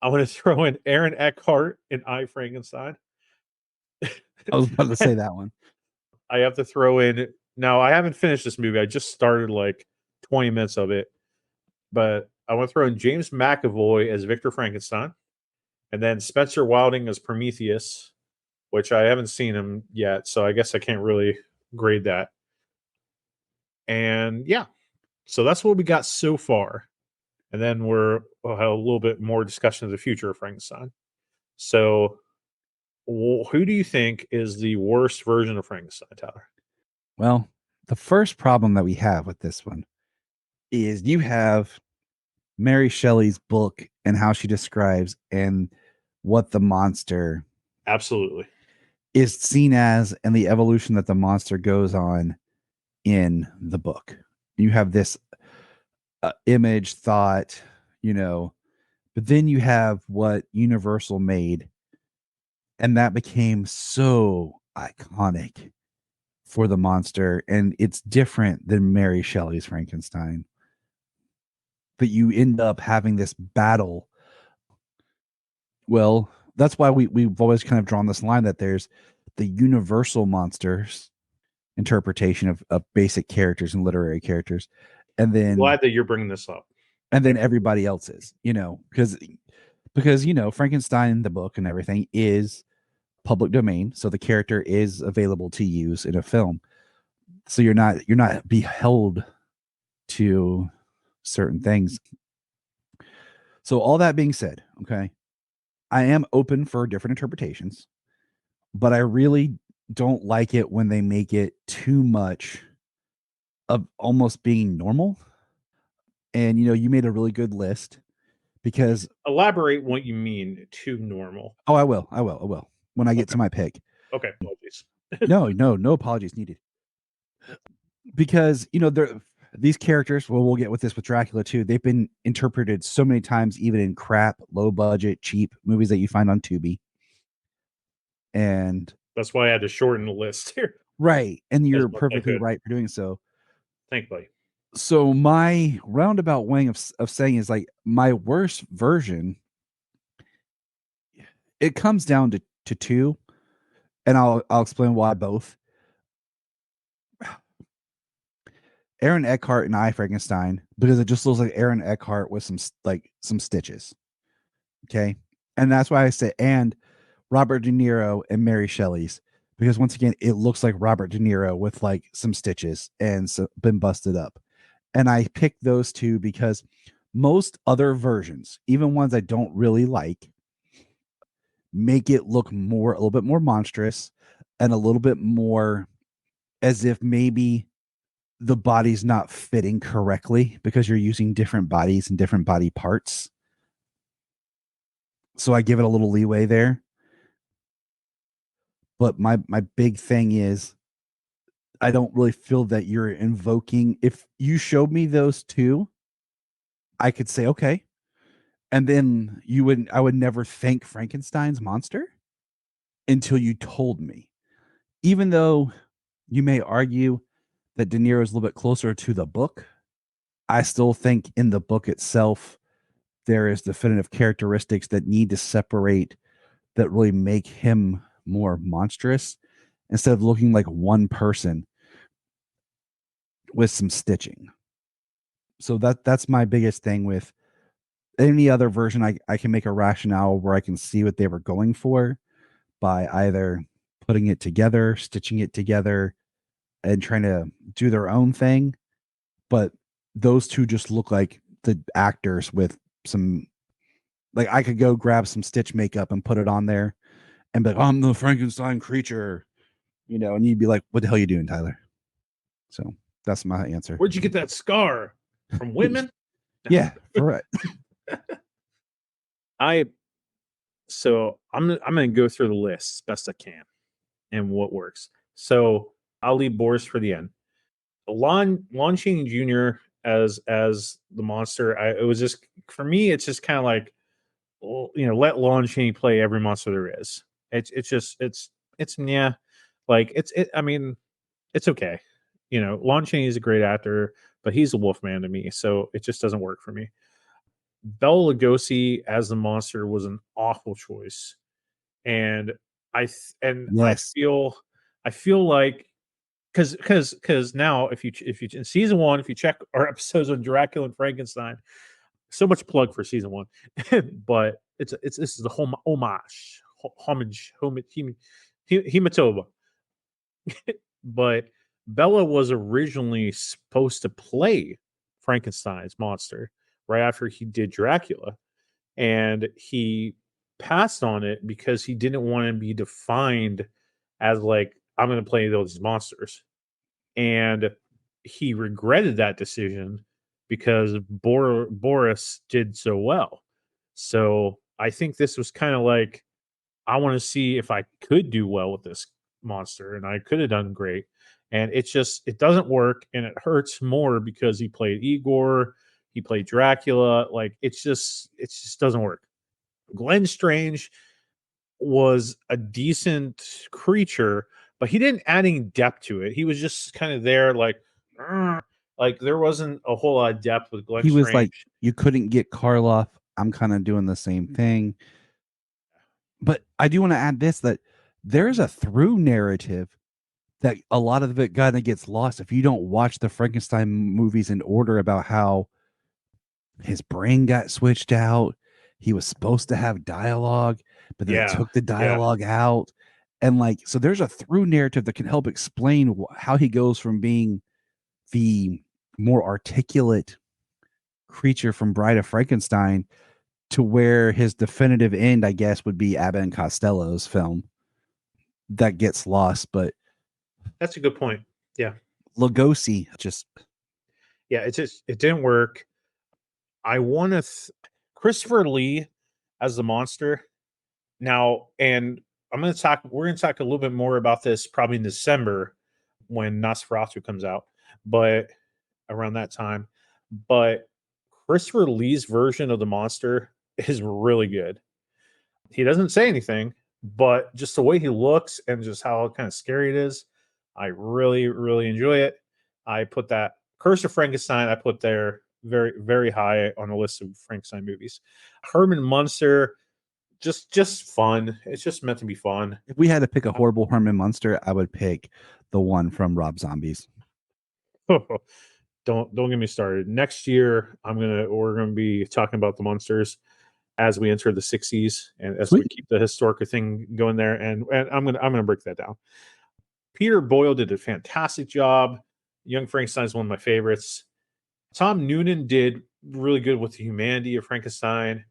I want to throw in Aaron Eckhart in I, Frankenstein. I was about to say that one. I have to throw in, now I haven't finished this movie. I just started like 20 minutes of it, but I want to throw in James McAvoy as Victor Frankenstein, and then Spencer Wilding as Prometheus, which I haven't seen him yet, so I guess I can't really grade that. And yeah, so that's what we got so far. And then we'll have a little bit more discussion of the future of Frankenstein. So who do you think is the worst version of Frankenstein, Tyler? Well, the first problem that we have with this one is you have Mary Shelley's book and how she describes and what the monster absolutely is seen as, and the evolution that the monster goes on in the book. You have this image thought, but then you have what Universal made, and that became so iconic for the monster, and it's different than Mary Shelley's Frankenstein. But you end up having this battle. Well, that's why we've always kind of drawn this line that there's the Universal monsters interpretation of basic characters and literary characters, and then I'm glad that you're bringing this up, and then everybody else's, because Frankenstein, the book and everything, is public domain, so the character is available to use in a film, so you're not beheld to certain things. So all that being said, okay, I am open for different interpretations, but I really don't like it when they make it too much of almost being normal. And you made a really good list because Elaborate what you mean too normal. I will when I get to my pick. Okay, apologies. No apologies needed. Because these characters, well, we'll get with this with Dracula too. They've been interpreted so many times, even in crap, low budget, cheap movies that you find on Tubi. And that's why I had to shorten the list here. Right, and you're perfectly right for doing so. Thank you. So my roundabout way of saying is like my worst version. It comes down to two, and I'll explain why both. Aaron Eckhart and I Frankenstein, because it just looks like Aaron Eckhart with some stitches. Okay. And that's why I say, and Robert De Niro and Mary Shelley's, because once again, it looks like Robert De Niro with like some stitches and been busted up. And I picked those two because most other versions, even ones I don't really like, make it look a little bit more monstrous and a little bit more as if maybe the body's not fitting correctly because you're using different bodies and different body parts. So I give it a little leeway there. But my big thing is I don't really feel that you're invoking. If you showed me those two, I could say, okay. And then I would never think Frankenstein's monster until you told me. Even though you may argue that De Niro is a little bit closer to the book, I still think in the book itself, there is definitive characteristics that need to separate that really make him more monstrous instead of looking like one person with some stitching. So that's my biggest thing with any other version. I can make a rationale where I can see what they were going for by either putting it together, stitching it together, and trying to do their own thing. But those two just look like the actors with some, like I could go grab some Stitch makeup and put it on there and be like, I'm the Frankenstein creature, and you'd be like, what the hell are you doing, Tyler? So that's my answer. Where'd you get that scar? From Whitman? Yeah, right. So I'm gonna go through the list as best I can and what works. So I'll leave Boris for the end. Lon Chaney Jr. as the monster. It was just, for me, it's just kind of like, let Lon Chaney play every monster there is. It's yeah, like I mean, it's okay. Lon Chaney is a great actor, but he's a Wolfman to me, so it just doesn't work for me. Bela Lugosi as the monster was an awful choice, and Yes. I feel like, because now if you in season 1, if you check our episodes on Dracula and Frankenstein, so much plug for season 1, but this is the homage, hematoba. But Bella was originally supposed to play Frankenstein's monster right after he did Dracula, and he passed on it because he didn't want to be defined as like, I'm going to play those monsters. And he regretted that decision because Boris did so well. So I think this was kind of like, I want to see if I could do well with this monster, and I could have done great. And it doesn't work, and it hurts more because he played Igor, he played Dracula. Like it just doesn't work. Glenn Strange was a decent creature, but he didn't add any depth to it. He was just kind of there, like there wasn't a whole lot of depth with Glenn Strange. Was like, you couldn't get Karloff. I'm kind of doing the same thing. But I do want to add this, that there's a through narrative that a lot of it kind of gets lost if you don't watch the Frankenstein movies in order, about how his brain got switched out. He was supposed to have dialogue, but then they took the dialogue out. And so there's a through narrative that can help explain how he goes from being the more articulate creature from Bride of Frankenstein to where his definitive end, I guess, would be Abbott and Costello's film that gets lost. But That's a good point. Yeah. Lugosi just It didn't work. I want to Christopher Lee as the monster. Now, and we're going to talk a little bit more about this probably in December when Nosferatu comes out, but around that time. But Christopher Lee's version of the monster is really good. He doesn't say anything, but just the way he looks and just how kind of scary it is, I really, really enjoy it. I put that Curse of Frankenstein, I put there very, very high on the list of Frankenstein movies. Herman Munster, just fun. It's just meant to be fun. if we had to pick a horrible Herman Munster, I would pick the one from Rob Zombies. Don't get me started. Next year, we're gonna be talking about the monsters as we enter the 60s and as we keep the historic thing going there. And I'm gonna break that down. Peter Boyle did a fantastic job. Young Frankenstein is one of my favorites. Tom Noonan did really good with the humanity of Frankenstein.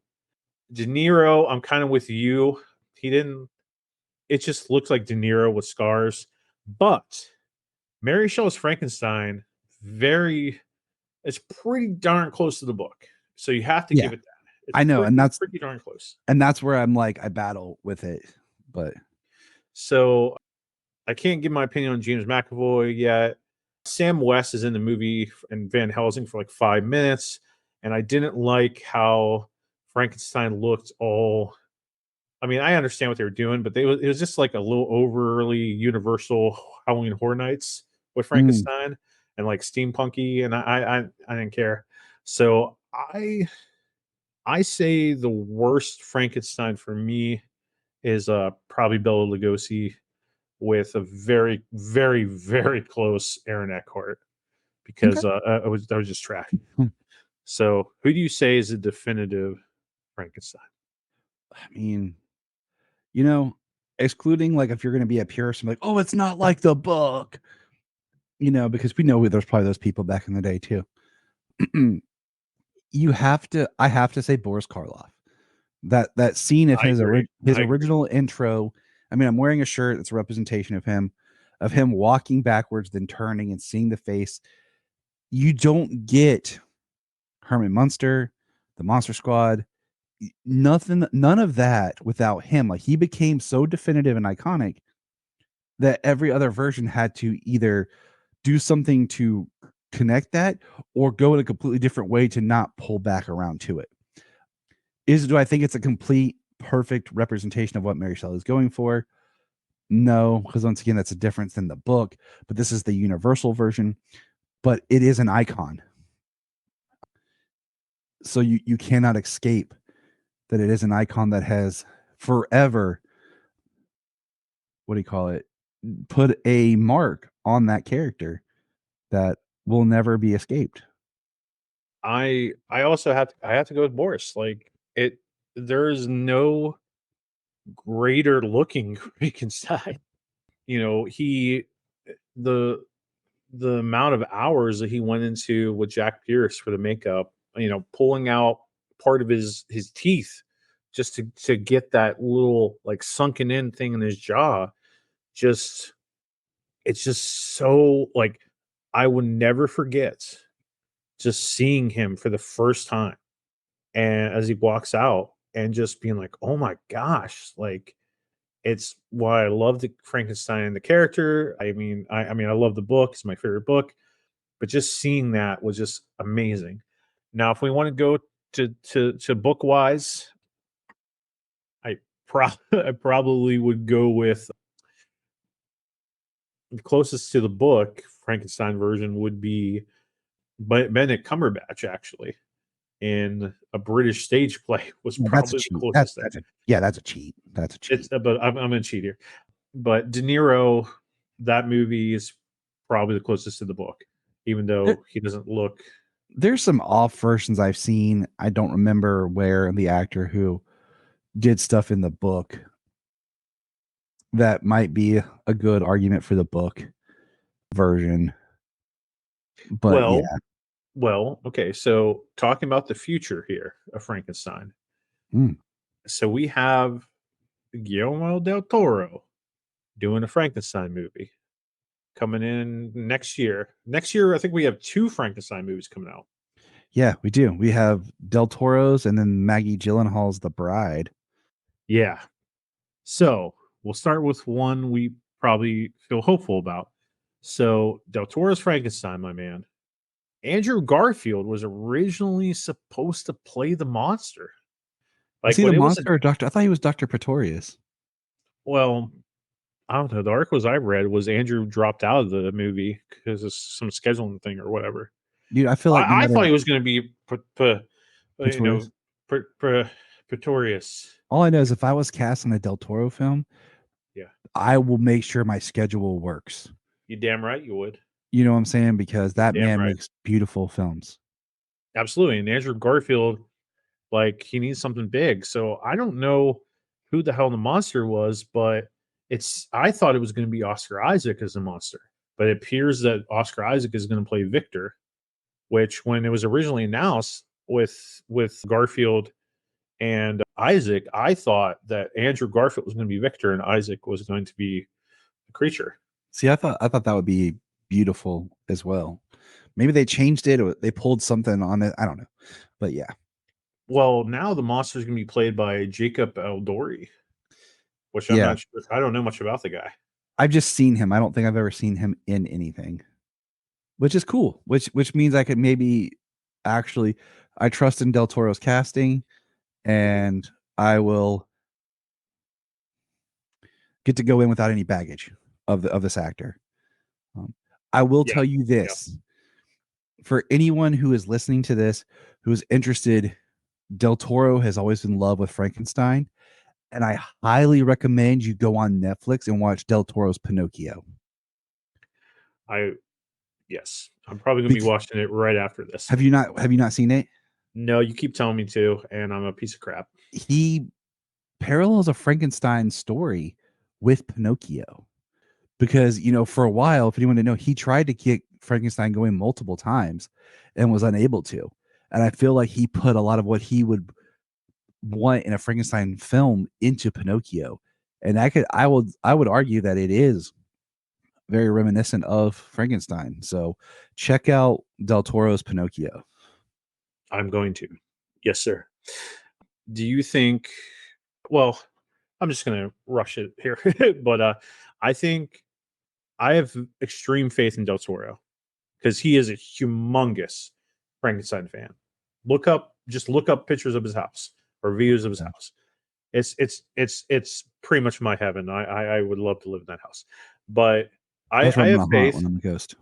De Niro, I'm kind of with you. It just looks like De Niro with scars. But Mary Shelley's Frankenstein, it's pretty darn close to the book. So you have to give it that. I know, and that's pretty darn close. And that's where I'm like, I battle with it. But so I can't give my opinion on James McAvoy yet. Sam West is in the movie and Van Helsing for like 5 minutes, and I didn't like how Frankenstein looked all. I mean, I understand what they were doing, but it was just like a little overly Universal Halloween Horror Nights with Frankenstein and like steampunky, and I didn't care. So I say the worst Frankenstein for me is probably Bela Lugosi with a very, very, very close Aaron Eckhart because that was just trash. So who do you say is a definitive Frankenstein? I mean, excluding like if you're going to be a purist and like, oh, it's not like the book, because we know there's probably those people back in the day too. I have to say Boris Karloff. That scene of his original intro. I mean, I'm wearing a shirt that's a representation of him walking backwards, then turning and seeing the face. You don't get Herman Munster, the Monster Squad, none of that without him. Like, he became so definitive and iconic that every other version had to either do something to connect that or go in a completely different way to not pull back around to it. Do I think it's a complete perfect representation of what Mary Shelley is going for? No, because once again, that's a difference than the book, but this is the universal version, but it is an icon. So you cannot escape that it is an icon that has forever, put a mark on that character that will never be escaped. I also have to go with Boris. Like, there's no greater looking Frankenstein. The amount of hours that he went into with Jack Pierce for the makeup, pulling out part of his teeth just to get that little like sunken in thing in his jaw. It's just so like, I will never forget just seeing him for the first time and as he walks out and just being like, oh my gosh, like, it's why I love the Frankenstein and the character. I mean, I love the book. It's my favorite book, but just seeing that was just amazing. Now, if we want to go to book wise, I probably would go with the closest to the book Frankenstein version would be Benedict Cumberbatch, actually, in a British stage play was probably the closest. That's a cheat. That's a cheat. But I'm going to cheat here. But De Niro, that movie is probably the closest to the book, even though he doesn't look. There's some off versions I've seen. I don't remember where the actor who did stuff in the book that might be a good argument for the book version. But well, okay. So talking about the future here of Frankenstein, So we have Guillermo del Toro doing a Frankenstein movie coming in next year. Next year, I think we have 2 Frankenstein movies coming out. Yeah, we do. We have Del Toro's and then Maggie Gyllenhaal's The Bride. Yeah. So we'll start with one we probably feel hopeful about. So Del Toro's Frankenstein, my man. Andrew Garfield was originally supposed to play the monster. Was Like he when the it was a, monster or Doctor? I thought he was Dr. Pretorius. well, I don't know. The articles I read was Andrew dropped out of the movie because of some scheduling thing or whatever. Dude, I feel like no I matter thought he was going to be, you know, Pretorius. Pretorius. All I know is if I was cast in a Del Toro film, Yeah, I will make sure my schedule works. you damn right you would. You know what I'm saying? Because that Damn man right. makes beautiful films. Absolutely. And Andrew Garfield, like he needs something big. So I don't know who the hell the monster was, but I thought it was going to be Oscar Isaac as the monster, but it appears that Oscar Isaac is going to play Victor, which when it was originally announced with Garfield and Isaac, I thought that Andrew Garfield was going to be Victor and Isaac was going to be the creature. See, I thought that would be beautiful as well. Maybe they changed it or they pulled something on it. I don't know. But yeah. Well, now the monster is going to be played by Jacob Eldori, which I'm Yeah. not sure. I don't know much about the guy. I've just seen him. I don't think I've ever seen him in anything. Which is cool. Which means I could maybe actually I trust in Del Toro's casting and I will get to go in without any baggage of this actor. I will Yeah. tell you this. For anyone who is listening to this, who is interested, Del Toro has always been in love with Frankenstein. And I highly recommend you go on Netflix and watch Del Toro's Pinocchio. Yes, I'm probably going to be watching it right after this. Have you not seen it? No, you keep telling me to, and I'm a piece of crap. He parallels a Frankenstein story with Pinocchio. Because, for a while, if anyone didn't know, he tried to get Frankenstein going multiple times and was unable to. And I feel like he put a lot of what he would want in a Frankenstein film into Pinocchio. And I would argue that it is very reminiscent of Frankenstein. So check out Del Toro's Pinocchio. I'm going to. Yes, sir. Do you think, well, I'm just going to rush it here, but I think I have extreme faith in Del Toro because he is a humongous Frankenstein fan. Just look up pictures of his house or views of his house. It's pretty much my heaven. I would love to live in that house, but I have faith. When I'm a ghost.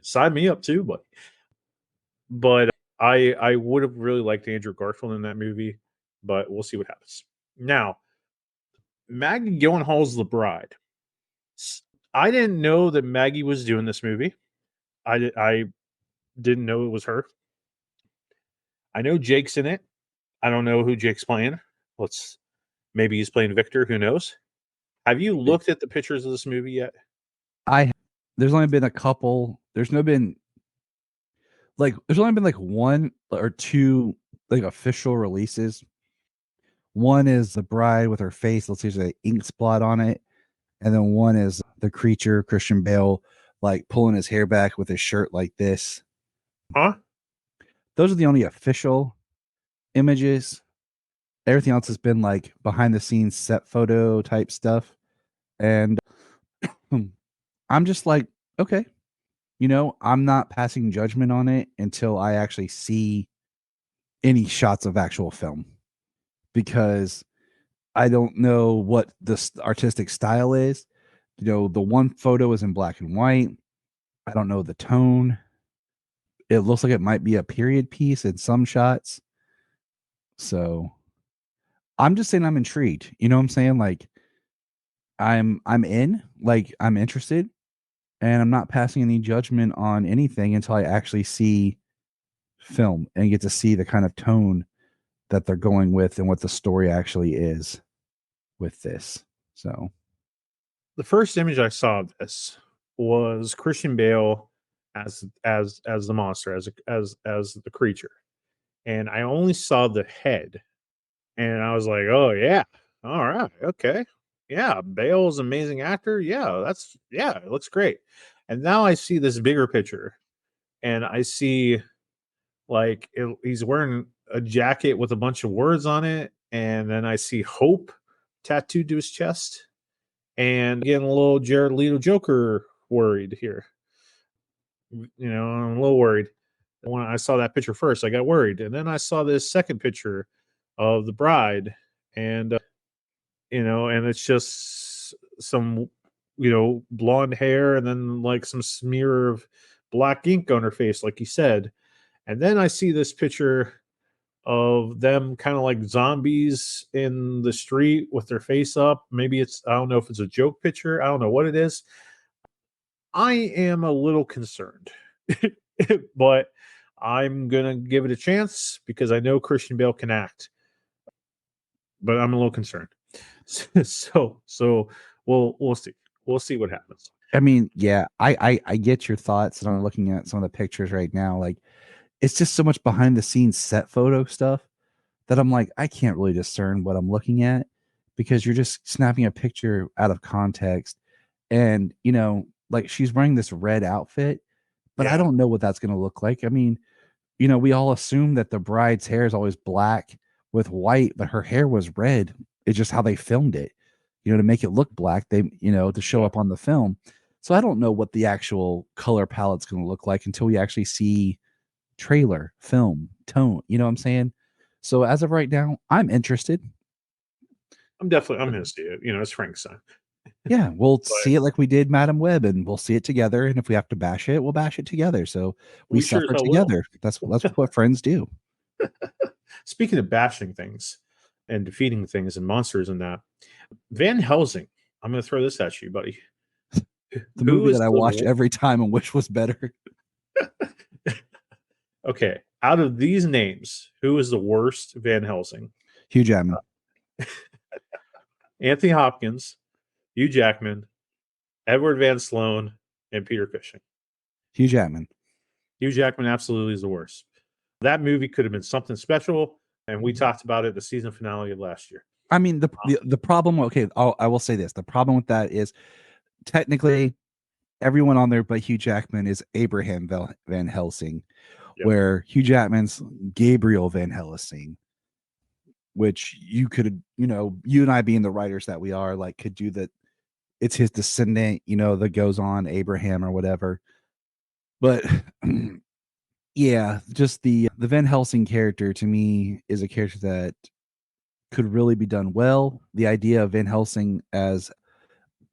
Sign me up too, buddy. But I would have really liked Andrew Garfield in that movie, but we'll see what happens. Now, Maggie Gyllenhaal's The Bride. I didn't know that Maggie was doing this movie. I didn't know it was her. I know Jake's in it. I don't know who Jake's playing. Maybe he's playing Victor. Who knows? Have you looked at the pictures of this movie yet? There's only been a couple. There's only been like one or two like official releases. One is The Bride with her face. Let's see, there's an ink spot on it. And then one is the creature, Christian Bale, like pulling his hair back with his shirt like this. Huh? Those are the only official images. Everything else has been like behind the scenes set photo type stuff. And I'm just like, okay, I'm not passing judgment on it until I actually see any shots of actual film because I don't know what the artistic style is. The one photo is in black and white. I don't know the tone. It looks like it might be a period piece in some shots. So I'm just saying I'm intrigued. You know what I'm saying? Like I'm in, like I'm interested, and I'm not passing any judgment on anything until I actually see film and get to see the kind of tone that they're going with and what the story actually is with this. So the first image I saw of this was Christian Bale as the monster, as the creature, and I only saw the head, and I was like, oh yeah, all right, okay, yeah, Bale's an amazing actor. Yeah, it looks great. And now I see this bigger picture, and I see like he's wearing a jacket with a bunch of words on it, and then I see hope tattooed to his chest, and getting a little Jared Leto Joker worried here. I'm a little worried. When I saw that picture first, I got worried, and then I saw this second picture of the bride, and and it's just some blonde hair, and then like some smear of black ink on her face, like you said. And then I see this picture of them kind of like zombies in the street with their face up. Maybe I don't know if it's a joke picture. I don't know what it is. I am a little concerned, but I'm going to give it a chance because I know Christian Bale can act, but I'm a little concerned. So we'll see. We'll see what happens. I mean, yeah, I get your thoughts, and I'm looking at some of the pictures right now. Like, it's just so much behind the scenes set photo stuff that I'm like, I can't really discern what I'm looking at because you're just snapping a picture out of context. And, like she's wearing this red outfit, but I don't know what that's going to look like. I mean, we all assume that the bride's hair is always black with white, but her hair was red. It's just how they filmed it, to make it look black. They, to show up on the film. So I don't know what the actual color palette's going to look like until we actually see trailer, film, tone. You know what I'm saying? So as of right now, I'm interested. I'm going to see it. It's Frankenstein. Yeah, we'll see it like we did Madam Web, and we'll see it together. And if we have to bash it, we'll bash it together. So we suffer together. That's what friends do. Speaking of bashing things and defeating things and monsters and that, Van Helsing. I'm going to throw this at you, buddy. The movie that I watch every time and wish was better. Okay, out of these names, who is the worst Van Helsing? Hugh Jackman. Anthony Hopkins, Hugh Jackman, Edward Van Sloan, and Peter Cushing. Hugh Jackman. Hugh Jackman absolutely is the worst. That movie could have been something special, and we talked about it at the season finale of last year. I mean, the problem, okay, I will say this. The problem with that is technically everyone on there but Hugh Jackman is Abraham Van Helsing, where Hugh Jackman's Gabriel Van Helsing, which you could, you and I being the writers that we are, like, could do that. It's his descendant, that goes on Abraham or whatever. But yeah, just the Van Helsing character to me is a character that could really be done well. The idea of Van Helsing as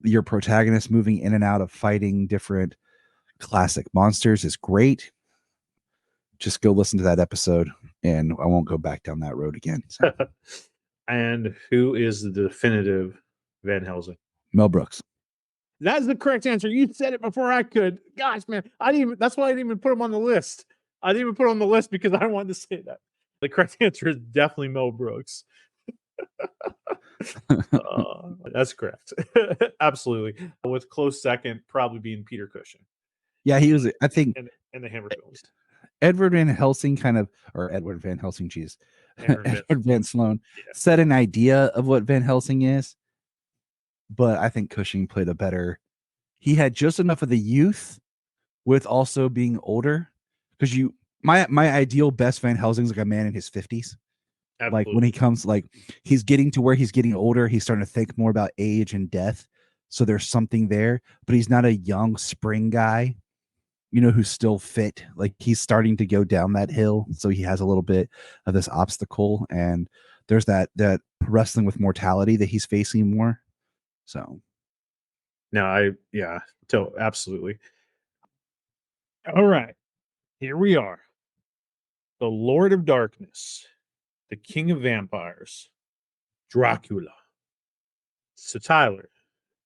your protagonist moving in and out of fighting different classic monsters is great. Just go listen to that episode, and I won't go back down that road again. So. And who is the definitive Van Helsing? Mel Brooks. That's the correct answer. You said it before I could. Gosh, man, that's why I didn't even put him on the list. I didn't even put him on the list because I wanted to say that. The correct answer is definitely Mel Brooks. That's correct. Absolutely. With close second probably being Peter Cushing. Yeah, he was, I think, in the Hammer films. Edward Van Helsing Edward Van Sloan set an idea of what Van Helsing is, but I think Cushing played a better. He had just enough of the youth with also being older, because my ideal best Van Helsing is like a man in his 50s. Absolutely. Like when he comes, like he's getting to where he's getting older, he's starting to think more about age and death. So there's something there, but he's not a young spring guy, who's still fit. Like he's starting to go down that hill. So he has a little bit of this obstacle, and there's that wrestling with mortality that he's facing more. So. No, absolutely. All right, here we are. The Lord of Darkness, the King of Vampires, Dracula. So Tyler,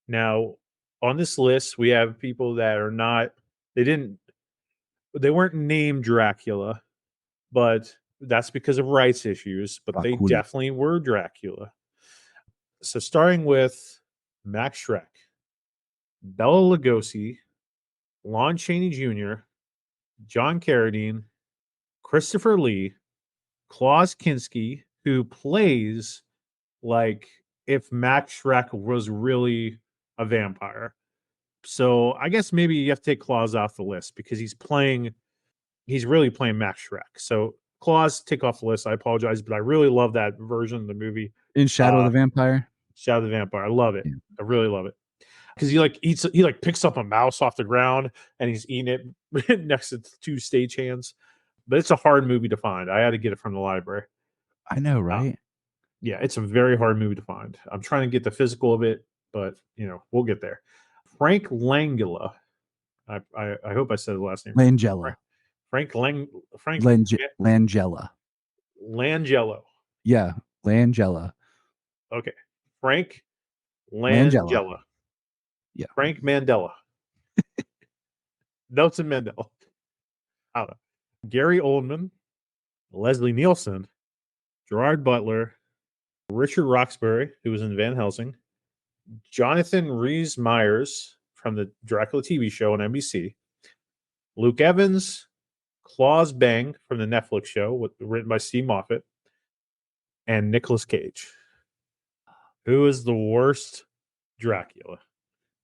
now on this list we have people that are not. They weren't named Dracula, but that's because of rights issues. But Dracula. They definitely were Dracula. So starting with Max Schreck, Bela Lugosi, Lon Chaney Jr., John Carradine, Christopher Lee, Klaus Kinski, who plays like if Max Schreck was really a vampire. So I guess maybe you have to take Klaus off the list because he's really playing Max Schreck. So Klaus, take off the list. I apologize, but I really love that version of the movie. In Shadow of the Vampire. Shadow of the Vampire. I love it. Yeah. I really love it. Because he picks up a mouse off the ground and he's eating it next to two stagehands. But it's a hard movie to find. I had to get it from the library. I know, right? Yeah, it's a very hard movie to find. I'm trying to get the physical of it, but we'll get there. Frank Langella. I hope I said the last name. Langella. Frank Langella. Langello. Yeah, Langella. Okay. Frank Langella. Yeah. Frank Mandela. Nelson Mandela. I don't know. Gary Oldman, Leslie Nielsen, Gerard Butler, Richard Roxbury, who was in Van Helsing, Jonathan Rhys Meyers from the Dracula TV show on NBC, Luke Evans, Claus Bang from the Netflix show written by Steve Moffat, and Nicolas Cage. Who is the worst Dracula?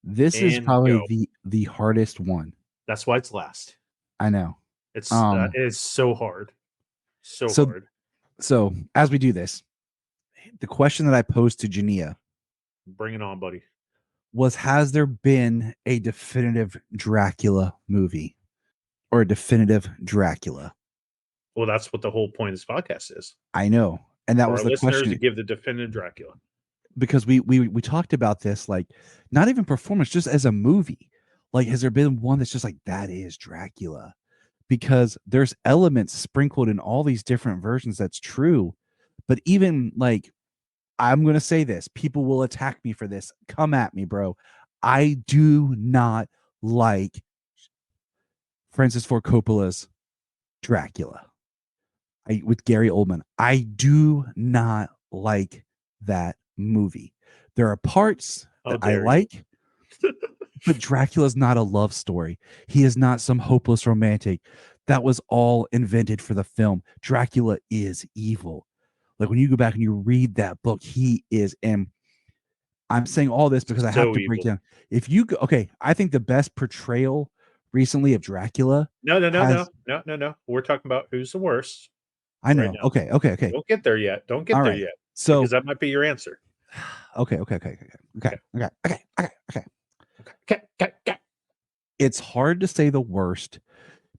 This is probably the hardest one. That's why it's last. I know. It's so hard. So hard. So as we do this, the question that I posed to Jania, bring it on, buddy, was: has there been a definitive Dracula movie or a definitive Dracula? Well, that's what the whole point of this podcast is. I know. And that was the question. To give the definitive Dracula. Because we talked about this, like, not even performance, just as a movie. Like, has there been one that's just like, that is Dracula? Because there's elements sprinkled in all these different versions. That's true. But even like, I'm going to say this, people will attack me for this. Come at me, bro. I do not like Francis Ford Coppola's Dracula with Gary Oldman. I do not like that movie. There are parts that I like, but Dracula's not a love story. He is not some hopeless romantic. That was all invented for the film. Dracula is evil. Like, when you go back and you read that book, he is. And I'm saying all this because I have to break down. If you go, okay, I think the best portrayal recently of Dracula. No. We're talking about who's the worst. I know. Right, okay. Don't get there yet. So, because that might be your answer. Okay. It's hard to say the worst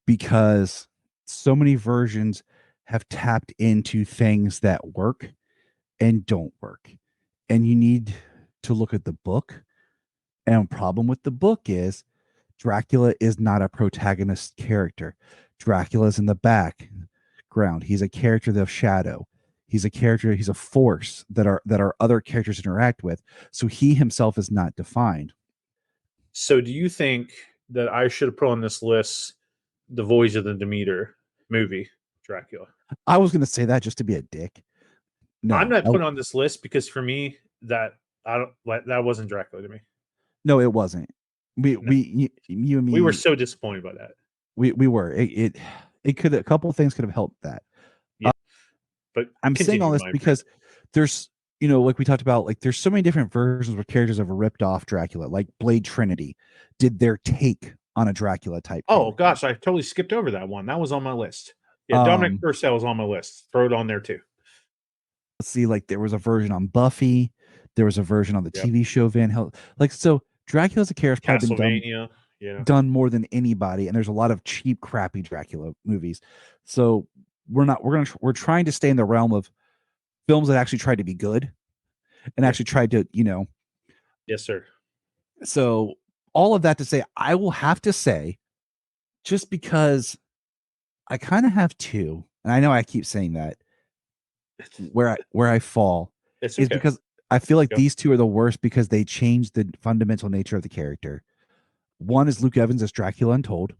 because so many versions have tapped into things that work and don't work. And you need to look at the book. And the problem with the book is Dracula is not a protagonist character. Dracula's in the background. He's a character of shadow. He's a character, he's a force that our other characters interact with. So he himself is not defined. So do you think that I should have put on this list the Voyage of the Demeter movie, Dracula? I was going to say that just to be a dick. No, I'm not putting on this list because for me that wasn't Dracula to me. No, it wasn't. You and me, we were so disappointed by that. We were. It could, a couple of things could have helped that. Yeah. But I'm saying all this because there's, like we talked about, like there's so many different versions where characters have ripped off Dracula, like Blade Trinity did their take on a Dracula type. Oh gosh, I totally skipped over that one. That was on my list. Yeah, Dominic Purcell was on my list. Throw it on there too. Let's see, like there was a version on Buffy, there was a version on the TV show Van Helsing. Like, so Dracula's a character probably been done more than anybody, and there's a lot of cheap, crappy Dracula movies. So we're trying to stay in the realm of films that actually tried to be good and actually tried to, Yes, sir. So all of that to say, I will have to say, just because I kind of have two, and I know I keep saying that, where I fall is because I feel like these two are the worst because they change the fundamental nature of the character. One is Luke Evans as Dracula Untold,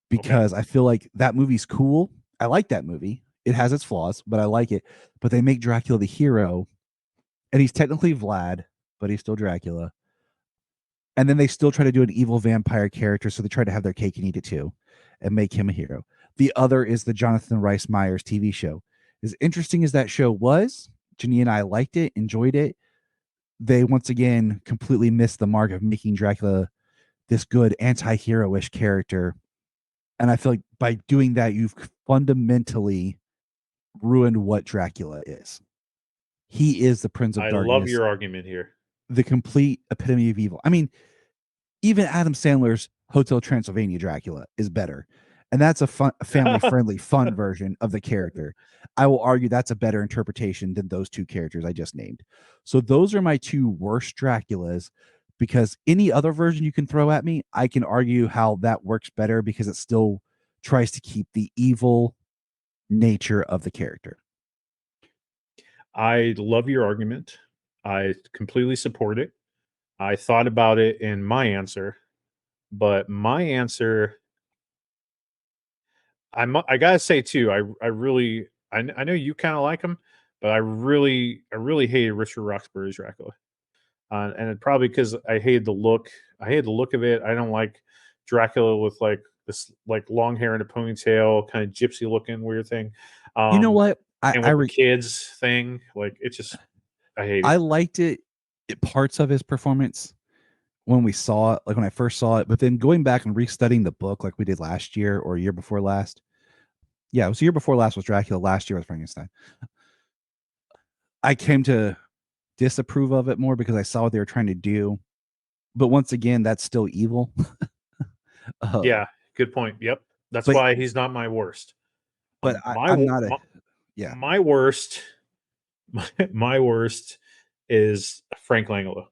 because I feel like that movie's cool. I like that movie. It has its flaws, but I like it. But they make Dracula the hero, and he's technically Vlad, but he's still Dracula. And then they still try to do an evil vampire character, so they try to have their cake and eat it too, and make him a hero. The other is the Jonathan Rhys Meyers TV show, As interesting as that show was, Jenny and I liked it, enjoyed it. They once again completely missed the mark of making Dracula this good anti-hero-ish character. And I feel like by doing that, you've fundamentally ruined what Dracula is. He is the Prince of I Darkness, love your argument here. the complete epitome of evil. I mean, even Adam Sandler's Hotel Transylvania Dracula is better. And that's a fun, family-friendly, fun version of the character. I will argue that's a better interpretation than those two characters I just named. So those are my two worst Draculas, because any other version you can throw at me, I can argue how that works better because it still tries to keep the evil nature of the character. I love your argument. I completely support it. I thought about it in my answer, but my answer, I gotta say too, I know you kind of like him, but I really hated Richard Roxburgh's Dracula, and it probably because I hated the look. I hated the look of it. I don't like Dracula with like this like long hair and a ponytail, kind of gypsy looking weird thing. You know what? And with the kids thing, like it's just I hate it. I liked it, parts of his performance when we saw it, like when I first saw it, but then going back and restudying the book like we did last year or year before last. Yeah, it was the year before last was Dracula, last year was Frankenstein. I came to disapprove of it more because I saw what they were trying to do. But once again, that's still evil. Yeah, good point. Yep. That's but- why he's not my worst. But I'm not a yeah. My worst my worst is Frank Langella.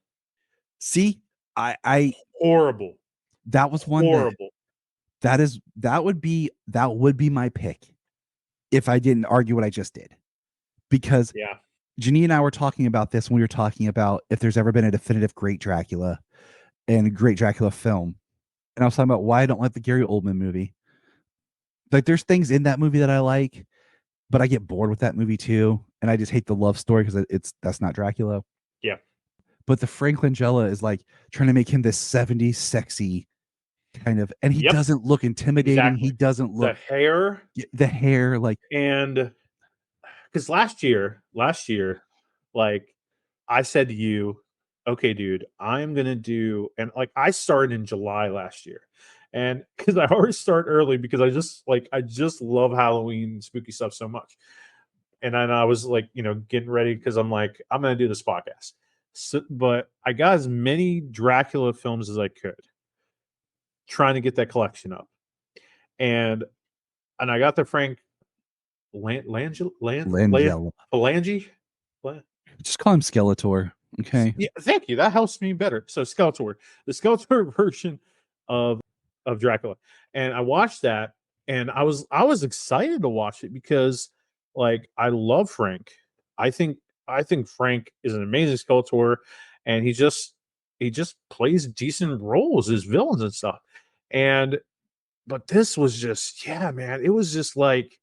See, I Horrible. that was one Horrible. that would be my pick if I didn't argue what I just did. Because Yeah. Janine and I were talking about this when we were talking about if there's ever been a definitive great Dracula and a great Dracula film. And I was talking about why I don't like the Gary Oldman movie. Like there's things in that movie that I like, but I get bored with that movie too. And I just hate the love story because that's not Dracula. Yeah. But the Frank Langella is like trying to make him this 70s sexy kind of, and he doesn't look intimidating. Exactly. He doesn't look the hair like, and because last year, like I said to you, okay, dude, I'm gonna do, and like I started in July last year, and because I always start early because I just love Halloween spooky stuff so much, and then I was like, getting ready because I'm like, I'm gonna do this podcast, so, but I got as many Dracula films as I could, trying to get that collection up, and I got the Frank Langella. Falange. Just call him Skeletor. Okay. Yeah, thank you. That helps me better. So Skeletor, the Skeletor version of Dracula, and I watched that, and I was excited to watch it because, like, I love Frank. I think Frank is an amazing Skeletor, and he just plays decent roles as villains and stuff. But this was just, yeah, man, it was just like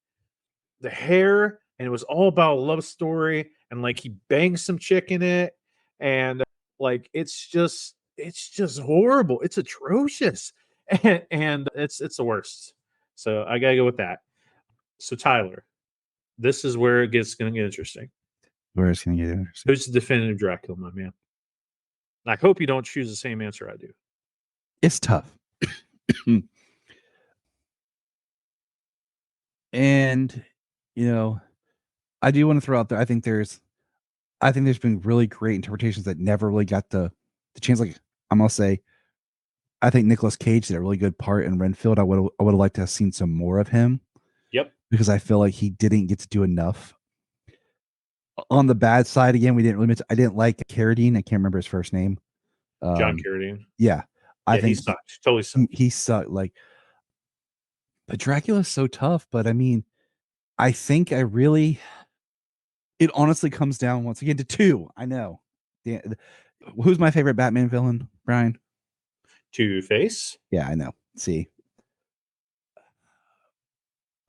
the hair, and it was all about a love story, and like he bangs some chick in it, and like it's just horrible. It's atrocious, and it's the worst. So I gotta go with that. So Tyler, this is where it's gonna get interesting. Where it's gonna get interesting? Who's the definitive Dracula, my man? I hope you don't choose the same answer I do. It's tough. And I do want to throw out there, I think there's been really great interpretations that never really got the chance. Like I'm gonna say, I think Nicolas Cage did a really good part in Renfield. I would have liked to have seen some more of him. Yep. Because I feel like he didn't get to do enough. On the bad side, again, I didn't like Carradine. I can't remember his first name. John Carradine. Yeah. I think he sucked. Totally sucked. He sucked. Like, but Dracula's so tough. But I mean, I think it honestly comes down once again to two. I know. Who's my favorite Batman villain, Brian? Two-Face. Yeah, I know. See.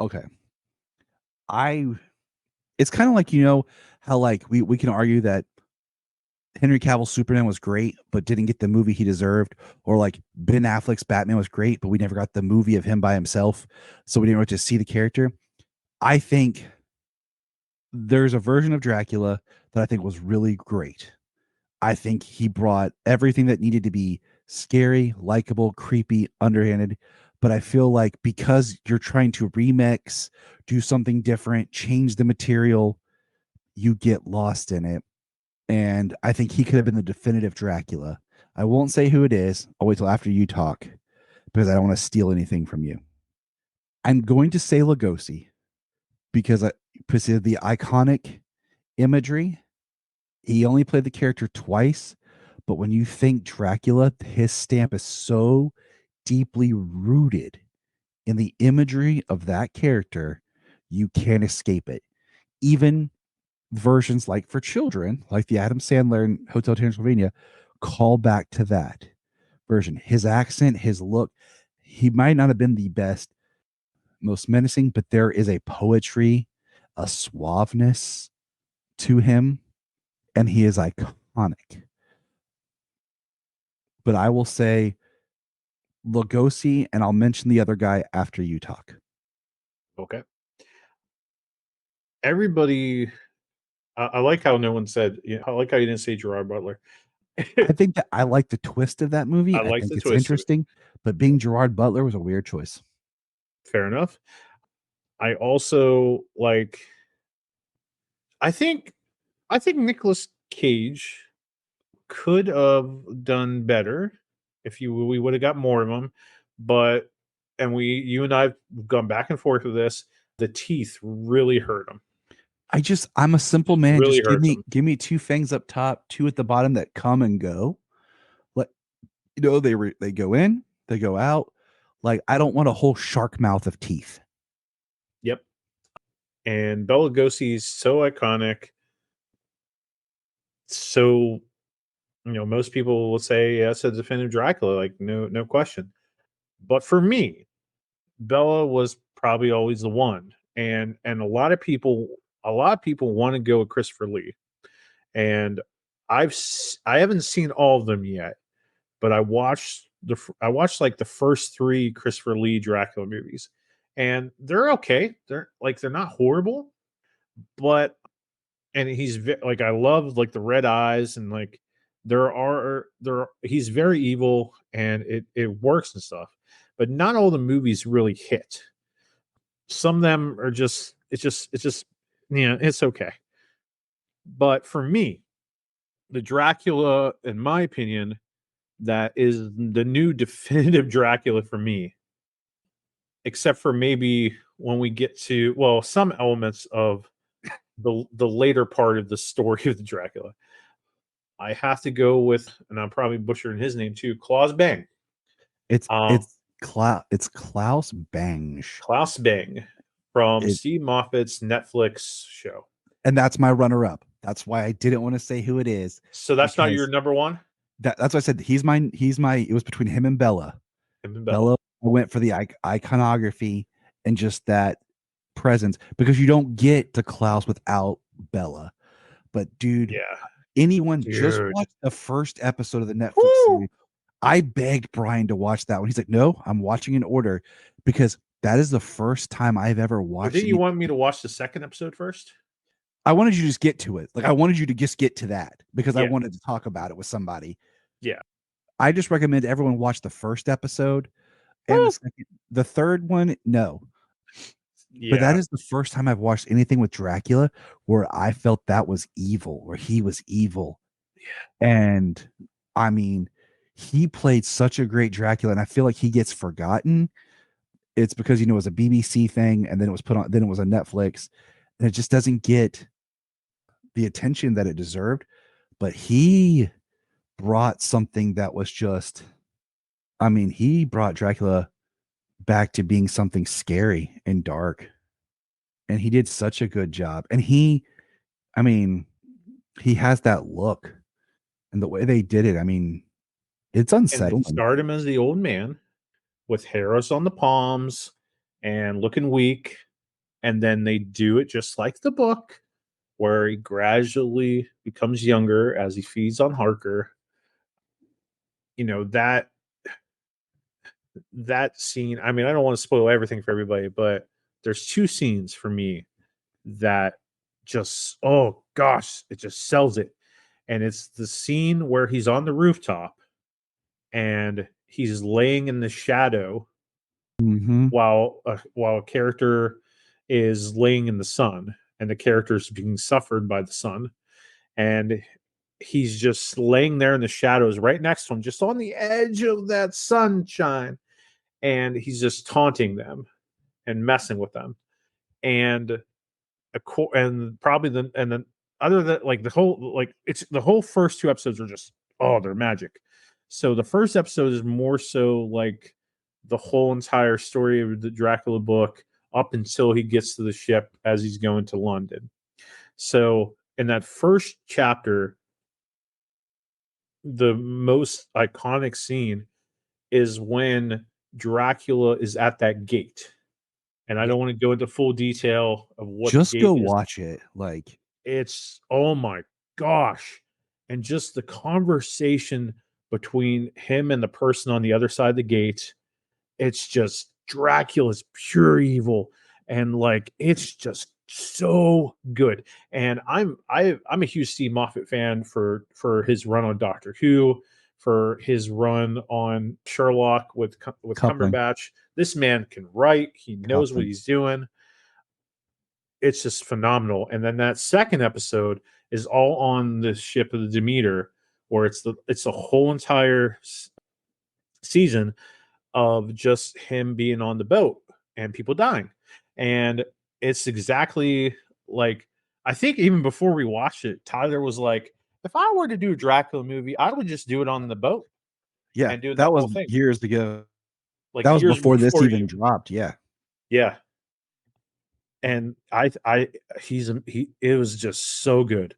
Okay. It's kind of like, how like we can argue that Henry Cavill's Superman was great, but didn't get the movie he deserved, or like Ben Affleck's Batman was great, but we never got the movie of him by himself, so we didn't really just see the character. I think there's a version of Dracula that I think was really great. I think he brought everything that needed to be scary, likable, creepy, underhanded. But I feel like because you're trying to remix, do something different, change the material, you get lost in it. And I think he could have been the definitive Dracula. I won't say who it is. I'll wait till after you talk because I don't want to steal anything from you. I'm going to say Lugosi because of the iconic imagery. He only played the character twice, but when you think Dracula, his stamp is so deeply rooted in the imagery of that character, you can't escape it. Even versions like for children, like the Adam Sandler and Hotel Transylvania, call back to that version. His accent, his look, he might not have been the best, most menacing, but there is a poetry, a suaveness to him, and he is iconic. But I will say Lugosi, and I'll mention the other guy after you talk. Okay. Everybody, I like how no one said. I like how you didn't say Gerard Butler. I think that I like the twist of that movie. I I like think the it's twist of it. interesting, but being Gerard Butler was a weird choice. Fair enough. I also like. I think Nicolas Cage could have done better if we would have got more of them, but you and I've gone back and forth with this. The teeth really hurt him. I'm a simple man. Really Just hurts him. give me two fangs up top, two at the bottom that come and go. Like, they go in, they go out. Like, I don't want a whole shark mouth of teeth. Yep. And Bela Lugosi's so iconic. So, most people will say, yeah, it's a definitive Dracula, like no question. But for me, Bella was probably always the one. And a lot of people want to go with Christopher Lee. And I haven't seen all of them yet, but I watched like the first 3 Christopher Lee Dracula movies, and they're okay. They're not horrible, but and like I love like the red eyes and like he's very evil and it works and stuff, but not all the movies really hit. Some of them are just it's just it's okay. But for me, the Dracula, in my opinion, that is the new definitive Dracula for me, except for maybe when we get to some elements of the later part of the story of the Dracula. I have to go with, and I'm probably butchering his name too, Klaus Bang. It's Um, it's Klaus Bang. Klaus Bang from It, Steve Moffat's Netflix show. and that's my runner up. That's why I didn't want to say who it is. So that's not your Because number one? that's why I said he's my it was between him and Bella. Him and Bella, I went for the iconography and just that presence because you don't get to Klaus without Bella. But dude, Yeah. anyone just Dude. watch the first episode of the Netflix Woo! series. I begged Brian to watch that one. He's like, no, I'm watching in order because that is the first time I've ever But watched didn't you want me to watch the second episode first? I wanted you to just get to it. Like I wanted you to just get to that because I Yeah. wanted to talk about it with somebody. Yeah. I just recommend everyone watch the first episode and Woo! the second. The third one, no. But that Yeah. is the first time I've watched anything with Dracula where I felt that was evil, where he was evil. Yeah. And I mean, he played such a great Dracula, and I feel like he gets forgotten. It's because it was a BBC thing, and then it was put on, then it was on Netflix, and it just doesn't get the attention that it deserved. But he brought something that was just, I mean, he brought Dracula back to being something scary and dark. And he did such a good job. And I mean, he has that look and the way they did it. I mean, it's And they unsettling. start him as the old man with hairs on the palms and looking weak. And then they do it just like the book, where he gradually becomes younger as he feeds on Harker. That scene. I mean, I don't want to spoil everything for everybody, but there's 2 scenes for me that just, oh gosh, it just sells it. And it's the scene where he's on the rooftop and he's laying in the shadow Mm-hmm. while a character is laying in the sun, and the character is being suffered by the sun, and he's just laying there in the shadows right next to him, just on the edge of that sunshine, and he's just taunting them and messing with them. And and probably then other than like the whole, like, it's the whole first two episodes are just, oh, they're magic. So the first episode is more so like the whole entire story of the Dracula book up until he gets to the ship as he's going to London. So in that first chapter, the most iconic scene is when Dracula is at that gate. And I don't want to go into full detail of what the Just gate go is. watch it. Like, It's, oh my gosh. And just the conversation between him and the person on the other side of the gate, it's just Dracula's pure evil. And like, it's just so good. And I'm a huge Steve Moffat fan for his run on Doctor Who, for his run on Sherlock with Coupling. Cumberbatch. This man can write, he knows what he's doing. It's just phenomenal. And then that second episode is all on the ship of the Demeter, where it's a whole entire season of just him being on the boat and people dying. And it's exactly like, I think even before we watched it, Tyler was like, if I were to do a Dracula movie, I would just do it on the boat Yeah, and do the that whole was thing. years ago. Like That was years before this before even dropped. Yeah. Yeah. And it was just so good.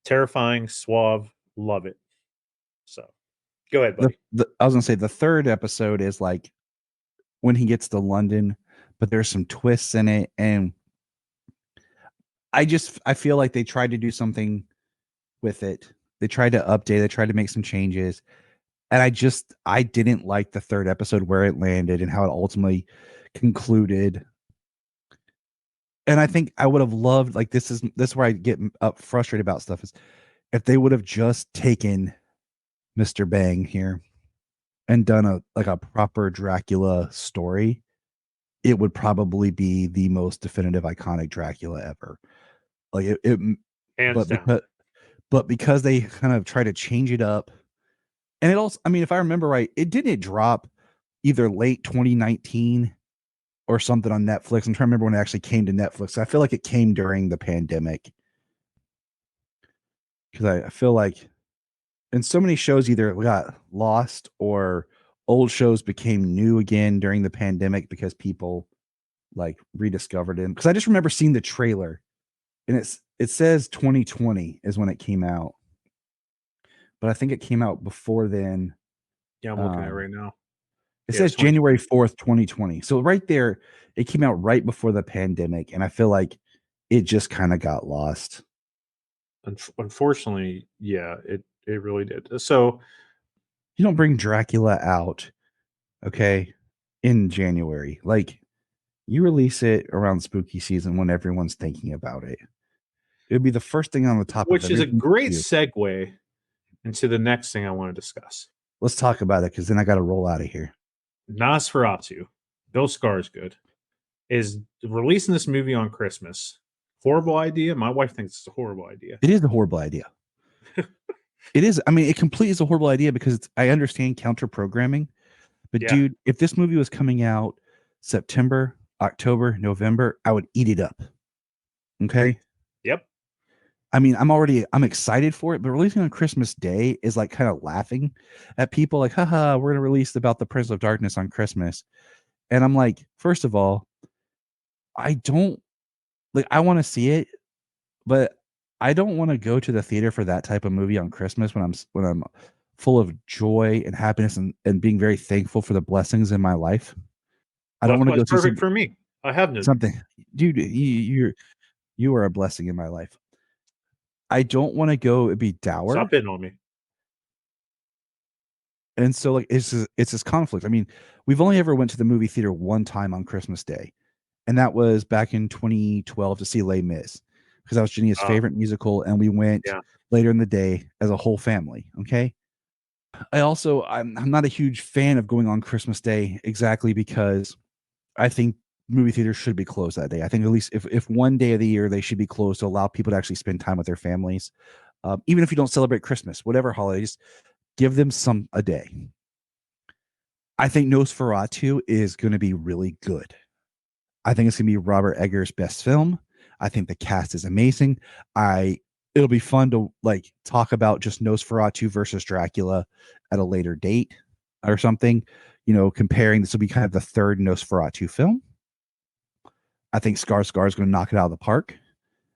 Terrifying, suave, love it. So go ahead, buddy. I was gonna say the third episode is like when he gets to London, but there's some twists in it, and I feel like they tried to do something with it. They tried to update, they tried to make some changes. And I didn't like the third episode where it landed and how it ultimately concluded. And I think I would have loved, like, this is where I get up frustrated about stuff, is if they would have just taken Mr. Bang here and done a proper Dracula story, it would probably be the most definitive, iconic Dracula ever. Like it Hands down. but because they kind of try to change it up, and it also, I mean, if I remember right, it didn't drop either late 2019 or something on Netflix. I'm trying to remember when it actually came to Netflix. I feel like it came during the pandemic, because I feel like, and so many shows either got lost or old shows became new again during the pandemic because people like rediscovered them. Because I just remember seeing the trailer, and it says 2020 is when it came out, but I think it came out before then. Yeah, I'm looking at it right now. It says January 4th, 2020. So right there, it came out right before the pandemic, and I feel like it just kind of got lost. Unfortunately, yeah, it really did. So you don't bring Dracula out, okay, in January. Like, you release it around spooky season when everyone's thinking about it. It would be the first thing on the top which of is a everything great you do. segue into the next thing I want to discuss. Let's talk about it, because then I got to roll out of here. Nosferatu, Bill Skarsgård, is releasing this movie on Christmas. Horrible idea. My wife thinks it's a horrible idea. It is a horrible idea. It is. I mean, it completely is a horrible idea, because I understand counter programming, but Yeah. dude, if this movie was coming out September, October, November, I would eat it up. Okay. Yep. I mean, I'm excited for it, but releasing on Christmas Day is like kind of laughing at people like, haha, we're going to release about the Prince of Darkness on Christmas. And I'm like, first of all, I don't like, I want to see it, but I don't want to go to the theater for that type of movie on Christmas when I'm full of joy and happiness and being very thankful for the blessings in my life. I don't want to go see perfect for me. I have no something, dude. You are a blessing in my life. I don't want to go be dour. Stop hitting on me. And so, like, it's this conflict. I mean, we've only ever went to the movie theater one time on Christmas Day, and that was back in 2012 to see Les Mis. because that was Jania's Oh. favorite musical, and we went Yeah. later in the day as a whole family. Okay. I'm not a huge fan of going on Christmas Day exactly because I think movie theaters should be closed that day. I think at least if one day of the year they should be closed to allow people to actually spend time with their families. Even if you don't celebrate Christmas, whatever holidays, give them a day. I think Nosferatu is going to be really good. I think it's going to be Robert Eggers' best film. I think the cast is amazing. It'll be fun to like talk about just Nosferatu versus Dracula at a later date or something, comparing. This will be kind of the third Nosferatu film. I think Skarsgård is going to knock it out of the park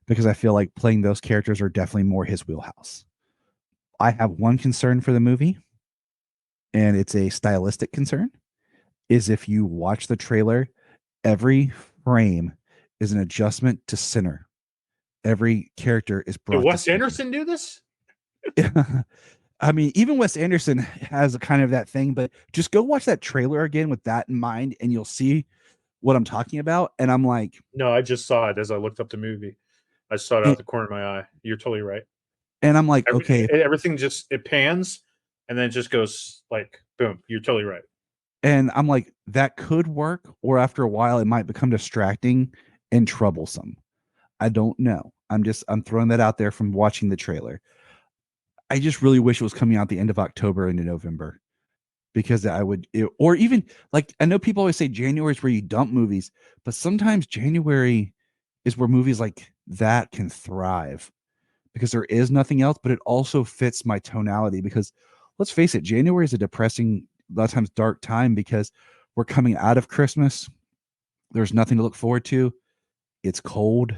because I feel like playing those characters are definitely more his wheelhouse. I have one concern for the movie, and it's a stylistic concern, is if you watch the trailer, every frame is an adjustment to center. Every character is brought Did to Wes center. Anderson do this? I mean, even Wes Anderson has a kind of that thing, but just go watch that trailer again with that in mind, and you'll see what I'm talking about. And I'm like, No, I just saw it as I looked up the movie. I saw it out the corner of my eye. You're totally right. and I'm like, okay. Everything just it pans and then it just goes like boom. You're totally right. And I'm like, that could work, or after a while, it might become distracting and troublesome. I don't know. I'm throwing that out there from watching the trailer. I just really wish it was coming out the end of October into November, because or even like, I know people always say January is where you dump movies, but sometimes January is where movies like that can thrive because there is nothing else, but it also fits my tonality because let's face it, January is a depressing, a lot of times dark time because we're coming out of Christmas. There's nothing to look forward to. It's cold.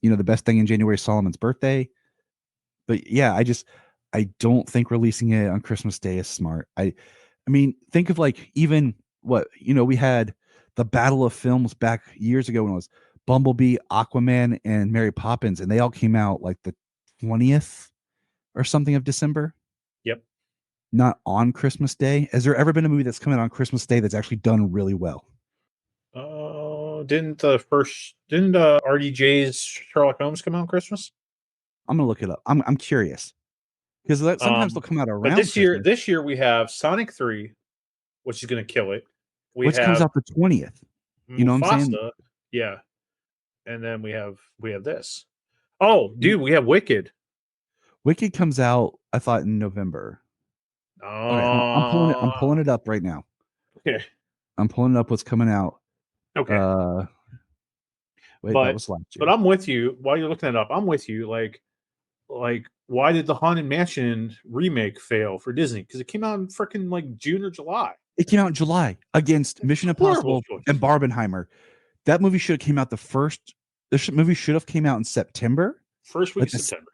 The best thing in January is Solomon's birthday. But yeah, I don't think releasing it on Christmas Day is smart. I mean, think of like even what, we had the battle of films back years ago when it was Bumblebee, Aquaman, and Mary Poppins, and they all came out like the 20th or something of December. Yep. Not on Christmas Day. Has there ever been a movie that's come out on Christmas Day that's actually done really well? Didn't RDJ's Sherlock Holmes come out on Christmas? I'm gonna look it up. I'm curious because sometimes they'll come out around. But Christmas. this year we have Sonic 3, which is going to kill it. Which comes out the 20th. You know what I'm saying? Yeah. And then we have this. Oh, dude, we have Wicked. Wicked comes out, I thought, in November. Oh, okay, I'm pulling it up right now. Okay. I'm pulling up what's coming out. Okay. That was last year. But I'm with you while you're looking it up. I'm with you. Like, why did the Haunted Mansion remake fail for Disney? Because it came out in freaking like June or July. It came out in July against Mission Impossible and Barbenheimer. That movie should have came out This movie should have came out in September. First week of September.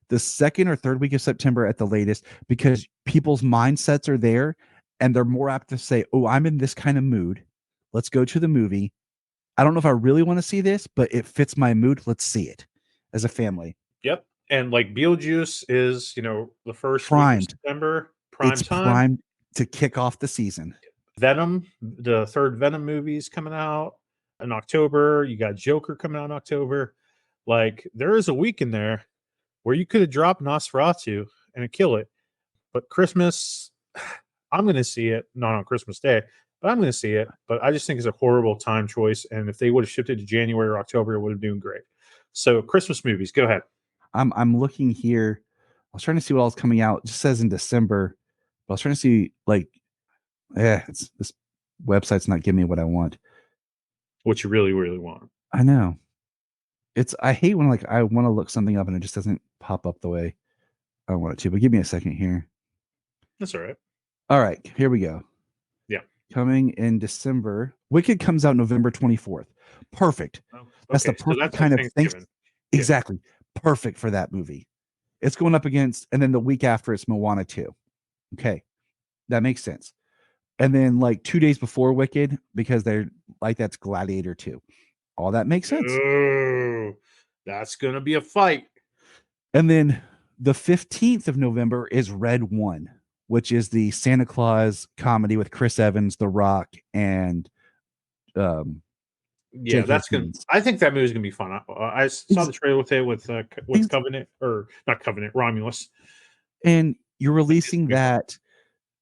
The second or third week of September at the latest, because people's mindsets are there and they're more apt to say, oh, I'm in this kind of mood. Let's go to the movie. I don't know if I really want to see this, but it fits my mood. Let's see it as a family. Yep. And like Beetlejuice is, the first primed. week of September. Primed to kick off the season. Venom, the third Venom movie's coming out in October. You got Joker coming out in October. Like, there is a week in there where you could have dropped Nosferatu and kill it. But Christmas, I'm going to see it, not on Christmas Day, but I'm going to see it. But I just think it's a horrible time choice. And if they would have shifted to January or October, it would have been great. So Christmas movies, go ahead. I'm looking here. I was trying to see what else coming out. It just says in December. But I was trying to see this website's not giving me what I want. What you really, really want. I know. I hate when I want to look something up and it just doesn't pop up the way I want it to. But give me a second here. That's all right. All right, here we go. Yeah. Coming in December. Wicked comes out November 24th. Perfect. Oh, okay. That's the perfect kind of thing. Exactly. Perfect for that movie. It's going up against, and then the week after it's Moana 2. Okay. That makes sense. And then 2 days before Wicked, because they're that's Gladiator 2. All that makes sense. Ooh, that's going to be a fight. And then the 15th of November is Red 1, which is the Santa Claus comedy with Chris Evans, The Rock, and Yeah, J.K. that's gonna. Simmons. I think that movie's gonna be fun. I saw the trailer with it with Covenant or not Covenant Romulus. And you're releasing that,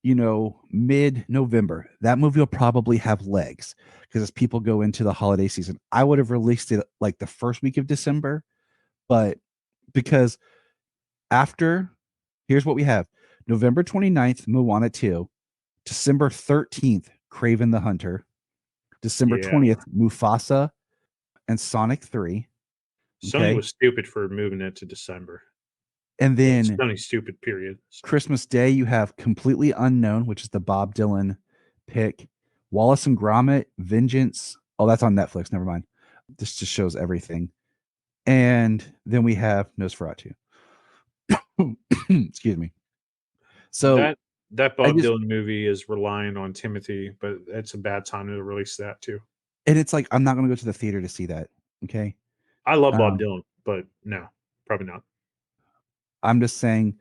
mid-November. That movie will probably have legs because as people go into the holiday season, I would have released it like the first week of December, but because here's what we have: November 29th, Moana 2, December 13th, Craven the Hunter, December Yeah. 20th, Mufasa and Sonic 3. Sony Okay. was stupid for moving it to December. And then Sony's stupid, period. Christmas Day, you have Completely Unknown, which is the Bob Dylan pick. Wallace and Gromit, Vengeance. Oh, that's on Netflix. Never mind. This just shows everything. And then we have Nosferatu. Excuse me. So that Bob Dylan movie is relying on Timothy, but it's a bad time to release that too. And it's like, I'm not going to go to the theater to see that. Okay. I love Bob Dylan, but no, probably not. I'm just saying,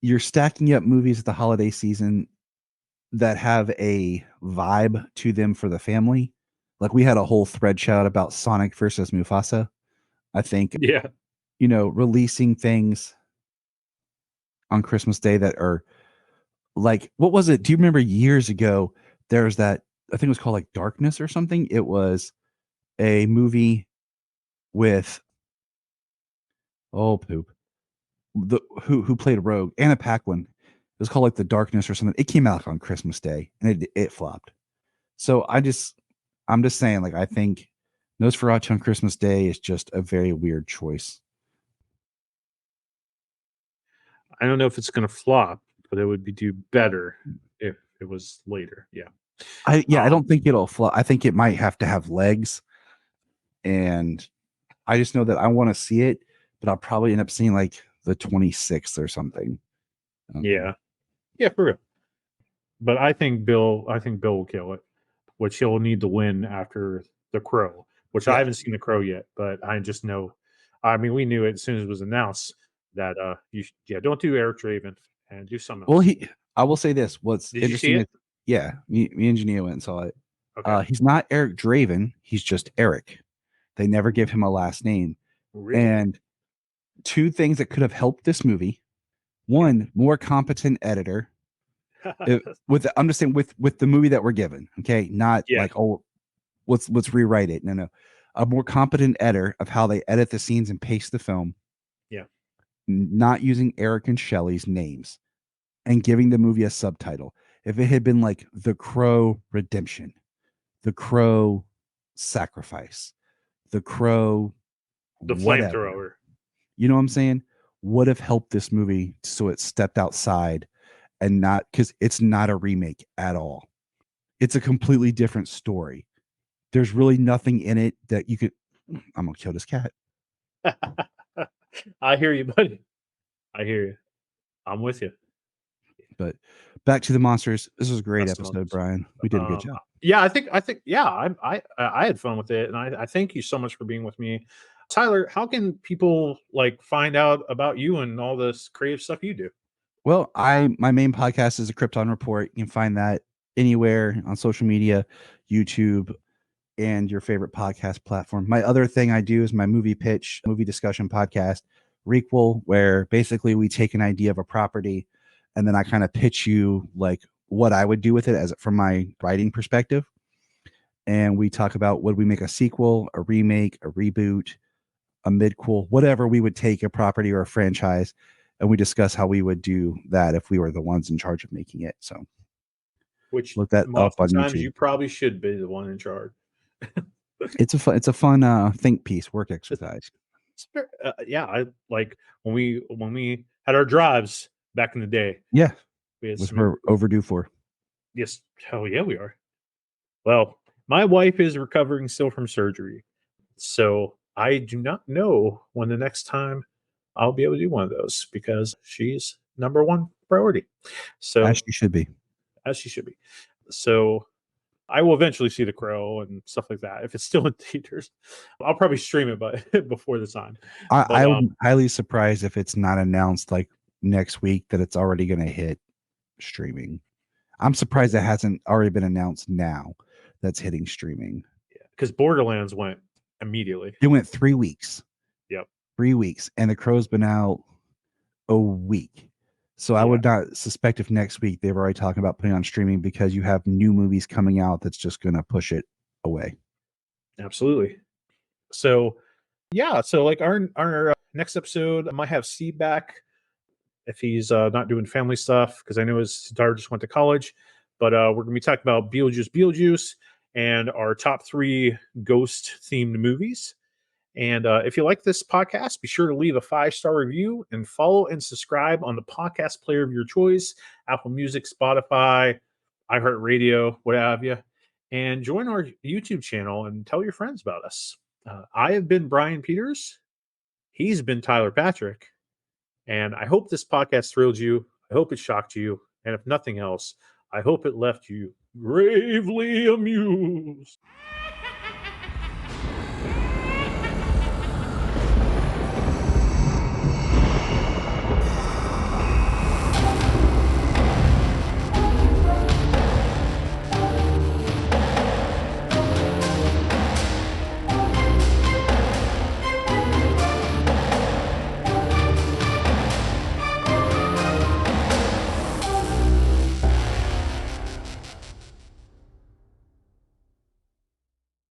you're stacking up movies at the holiday season that have a vibe to them for the family. Like we had a whole thread shout about Sonic versus Mufasa. I think, yeah, releasing things on Christmas Day that are like, what was it? Do you remember years ago? There's that, I think it was called like Darkness or something. It was a movie with, oh poop, who played Rogue, Anna Paquin. It was called like The Darkness or something. It came out on Christmas Day and it flopped. So I'm just saying, like, I think Nosferatu on Christmas Day is just a very weird choice. I don't know if it's going to flop, but it would do better if it was later. Yeah. I don't think it'll flop. I think it might have to have legs. And I just know that I want to see it, but I'll probably end up seeing like the 26th or something. Yeah. Yeah, for real. But I think Bill will kill it, which he'll need to win after The Crow, which I haven't seen The Crow yet, but I just know. I mean, we knew it as soon as it was announced that don't do Eric Draven and do something else. Well, I will say this. What's Did interesting? You see it? Yeah, me and Janine went and saw it. Okay. He's not Eric Draven. He's just Eric. They never give him a last name. Really? And two things that could have helped this movie: one, more competent editor. I'm just saying with the movie that we're given, okay, not like, oh, let's rewrite it. No, a more competent editor of how they edit the scenes and pace the film. Yeah, not using Eric and Shelley's names and giving the movie a subtitle. If it had been like The Crow Redemption, The Crow Sacrifice, The Crow, the Flamethrower, you know what I'm saying, would have helped this movie so it stepped outside and not, because it's not a remake at all. It's a completely different story. There's really nothing in it that you could. I'm gonna kill this cat. I hear you, buddy. I hear you. I'm with you. But back to the monsters. This was a great episode, Brian. We did a good job. Yeah, I think. Yeah, I had fun with it, and I thank you so much for being with me, Tyler. How can people like find out about you and all this creative stuff you do? Well, my main podcast is a Krypton Report. You can find that anywhere on social media, YouTube, and your favorite podcast platform. My other thing I do is my movie pitch, movie discussion podcast, Requel, where basically we take an idea of a property and then I kind of pitch you like what I would do with it as from my writing perspective. And we talk about, would we make a sequel, a remake, a reboot, a midquel, whatever we would take a property or a franchise, and we discuss how we would do that if we were the ones in charge of making it. So, which look that up on sometimes YouTube. You probably should be the one in charge. It's a fun think piece, work exercise. Yeah, I like when we had our drives back in the day. Yeah, which we're overdue for. Yes, hell yeah, we are. Well, my wife is recovering still from surgery, so I do not know when the next time I'll be able to do one of those because she's number one priority. So as she should be. So I will eventually see The Crow and stuff like that. If it's still in theaters, I'll probably stream it, but before the time. I'm highly surprised if it's not announced like next week that it's already going to hit streaming. I'm surprised it hasn't already been announced now that's hitting streaming. because Borderlands went immediately. It went 3 weeks. Yep. 3 weeks. And The Crow's been out a week. So I would not suspect if next week they've already talking about putting on streaming, because you have new movies coming out that's just going to push it away. Absolutely. So, yeah. So, like our next episode, I might have Steve back if he's not doing family stuff, because I know his daughter just went to college. But we're going to be talking about Beetlejuice, and our top 3 ghost-themed movies. And if you like this podcast, be sure to leave a 5-star review and follow and subscribe on the podcast player of your choice, Apple Music, Spotify, iHeartRadio, what have you. And join our YouTube channel and tell your friends about us. I have been Brian Peters. He's been Tyler Patrick. And I hope this podcast thrilled you. I hope it shocked you. And if nothing else, I hope it left you gravely amused.